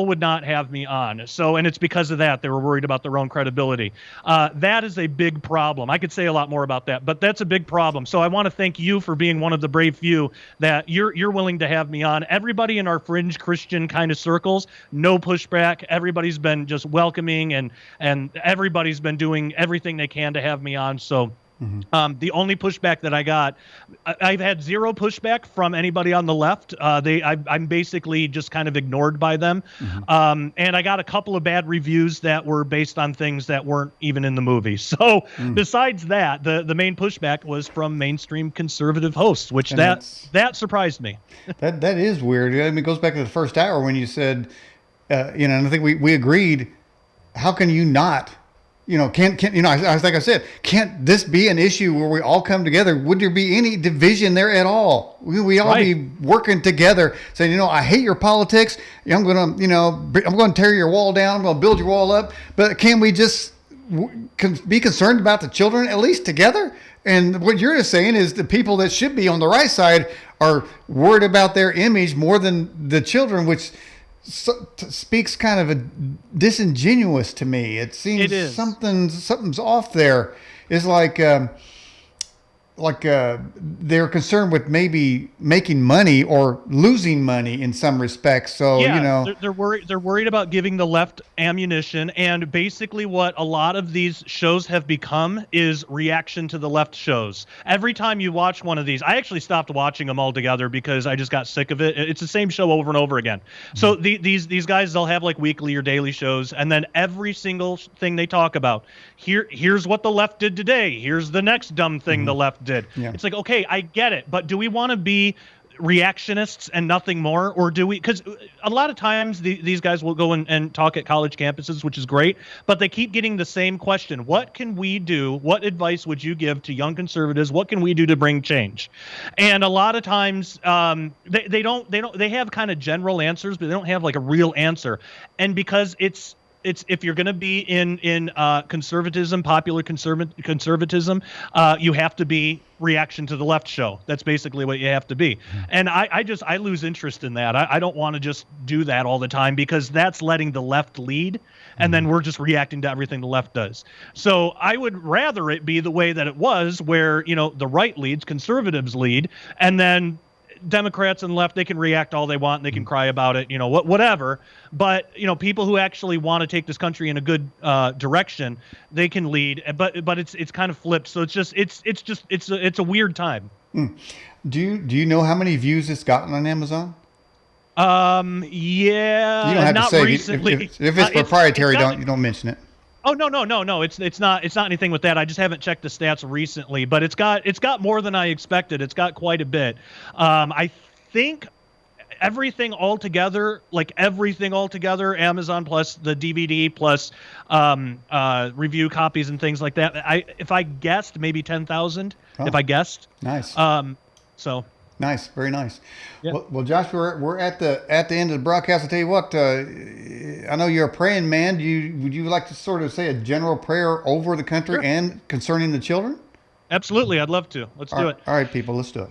would not have me on. So, and it's because of that. They were worried about their own credibility. That is a big problem. I could say a lot more about that, but that's a big problem. So I want to thank you for being one of the brave few that you're willing to have me on. Everybody in our fringe Christian kind of circles, no pushback. Everybody's been just welcoming, and everybody's been doing everything they can to have me on. So The only pushback that I got, I've had zero pushback from anybody on the left. I'm basically just kind of ignored by them. And I got a couple of bad reviews that were based on things that weren't even in the movie. So besides that, the main pushback was from mainstream conservative hosts, which that surprised me. That is weird. I mean, it goes back to the first hour when you said, and I think we agreed, how can you not? Can't like I said, can't this be an issue where we all come together? Would there be any division there at all? We all be working together, saying, I hate your politics. I'm going to tear your wall down. I'm going to build your wall up. But can we just be concerned about the children at least together? And what you're just saying is the people that should be on the right side are worried about their image more than the children, which speaks kind of a disingenuous to me. It seems something's off there. It's like they're concerned with maybe making money or losing money in some respects. So they're worried about giving the left ammunition, and basically what a lot of these shows have become is reaction to the left shows. Every time you watch one of these, I actually stopped watching them altogether because I just got sick of it. It's the same show over and over again. So these guys, they'll have like weekly or daily shows, and then every single thing they talk about, here's what the left did today, here's the next dumb thing the left did. It's like, okay, I get it, but do we want to be reactionists and nothing more, or do we? Because a lot of times these guys will go and talk at college campuses, which is great, but they keep getting the same question: what can we do? What advice would you give to young conservatives? What can we do to bring change? And a lot of times they have kind of general answers, but they don't have like a real answer. And because it's if you're going to be in conservatism, popular conservatism, you have to be reaction to the left show. That's basically what you have to be. And I lose interest in that. I don't want to just do that all the time, because that's letting the left lead, and then we're just reacting to everything the left does. So I would rather it be the way that it was, where the right leads, conservatives lead, and then Democrats and left, they can react all they want, and they can cry about it, whatever. But people who actually want to take this country in a good direction, they can lead. But it's kind of flipped. So it's a weird time. Do you know how many views it's gotten on Amazon? Yeah, you don't have not to say recently. If it's proprietary, you don't mention it. Oh, no. It's not anything with that. I just haven't checked the stats recently, but it's got more than I expected. It's got quite a bit. I think everything all together, Amazon plus the DVD plus review copies and things like that. If I guessed, maybe 10,000. Oh, if I guessed. Nice. So. Nice, very nice. Yeah. Well, Josh, we're at the end of the broadcast. I'll tell you what. I know you're a praying man. Would you like to sort of say a general prayer over the country and concerning the children? Absolutely, I'd love to. Let's do it. All right, people, let's do it.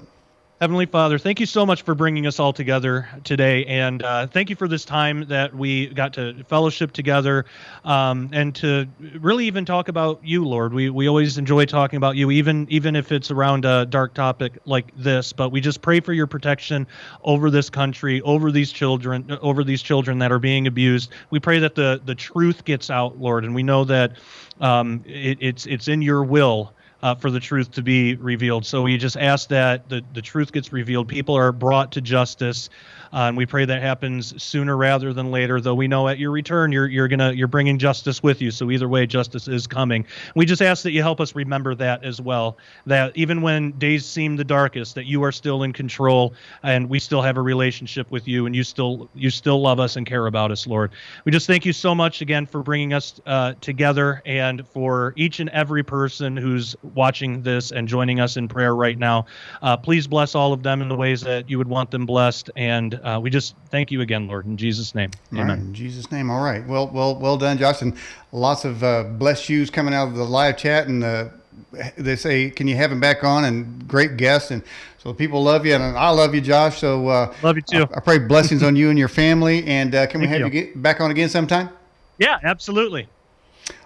Heavenly Father, thank you so much for bringing us all together today, and thank you for this time that we got to fellowship together, and to really even talk about you, Lord. We always enjoy talking about you, even if it's around a dark topic like this. But we just pray for your protection over this country, over these children that are being abused. We pray that the truth gets out, Lord, and we know that it's in your will for the truth to be revealed. So we just ask that the truth gets revealed. People are brought to justice, and we pray that happens sooner rather than later. Though we know at your return you're bringing justice with you. So either way, justice is coming. We just ask that you help us remember that as well. That even when days seem the darkest, that you are still in control, and we still have a relationship with you, and you still love us and care about us, Lord. We just thank you so much again for bringing us together, and for each and every person who's watching this and joining us in prayer right now. Please bless all of them in the ways that you would want them blessed, and we just thank you again, Lord, in Jesus' name. Amen. Right, in Jesus' name. All right. Well done, Josh, and lots of blessed shoes coming out of the live chat, and they say, can you have him back on? And great guests, and so people love you, and I love you, Josh. So love you too. I pray blessings on you and your family, and can we have you get back on again sometime? Yeah, absolutely.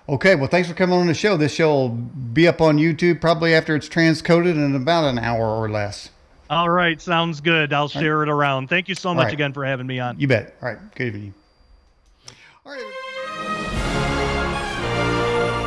Okay, well, thanks for coming on the show. This show will be up on YouTube probably after it's transcoded in about an hour or less. All right, sounds good. I'll share it around. Thank you so much again for having me on. You bet. All right, good evening. All right.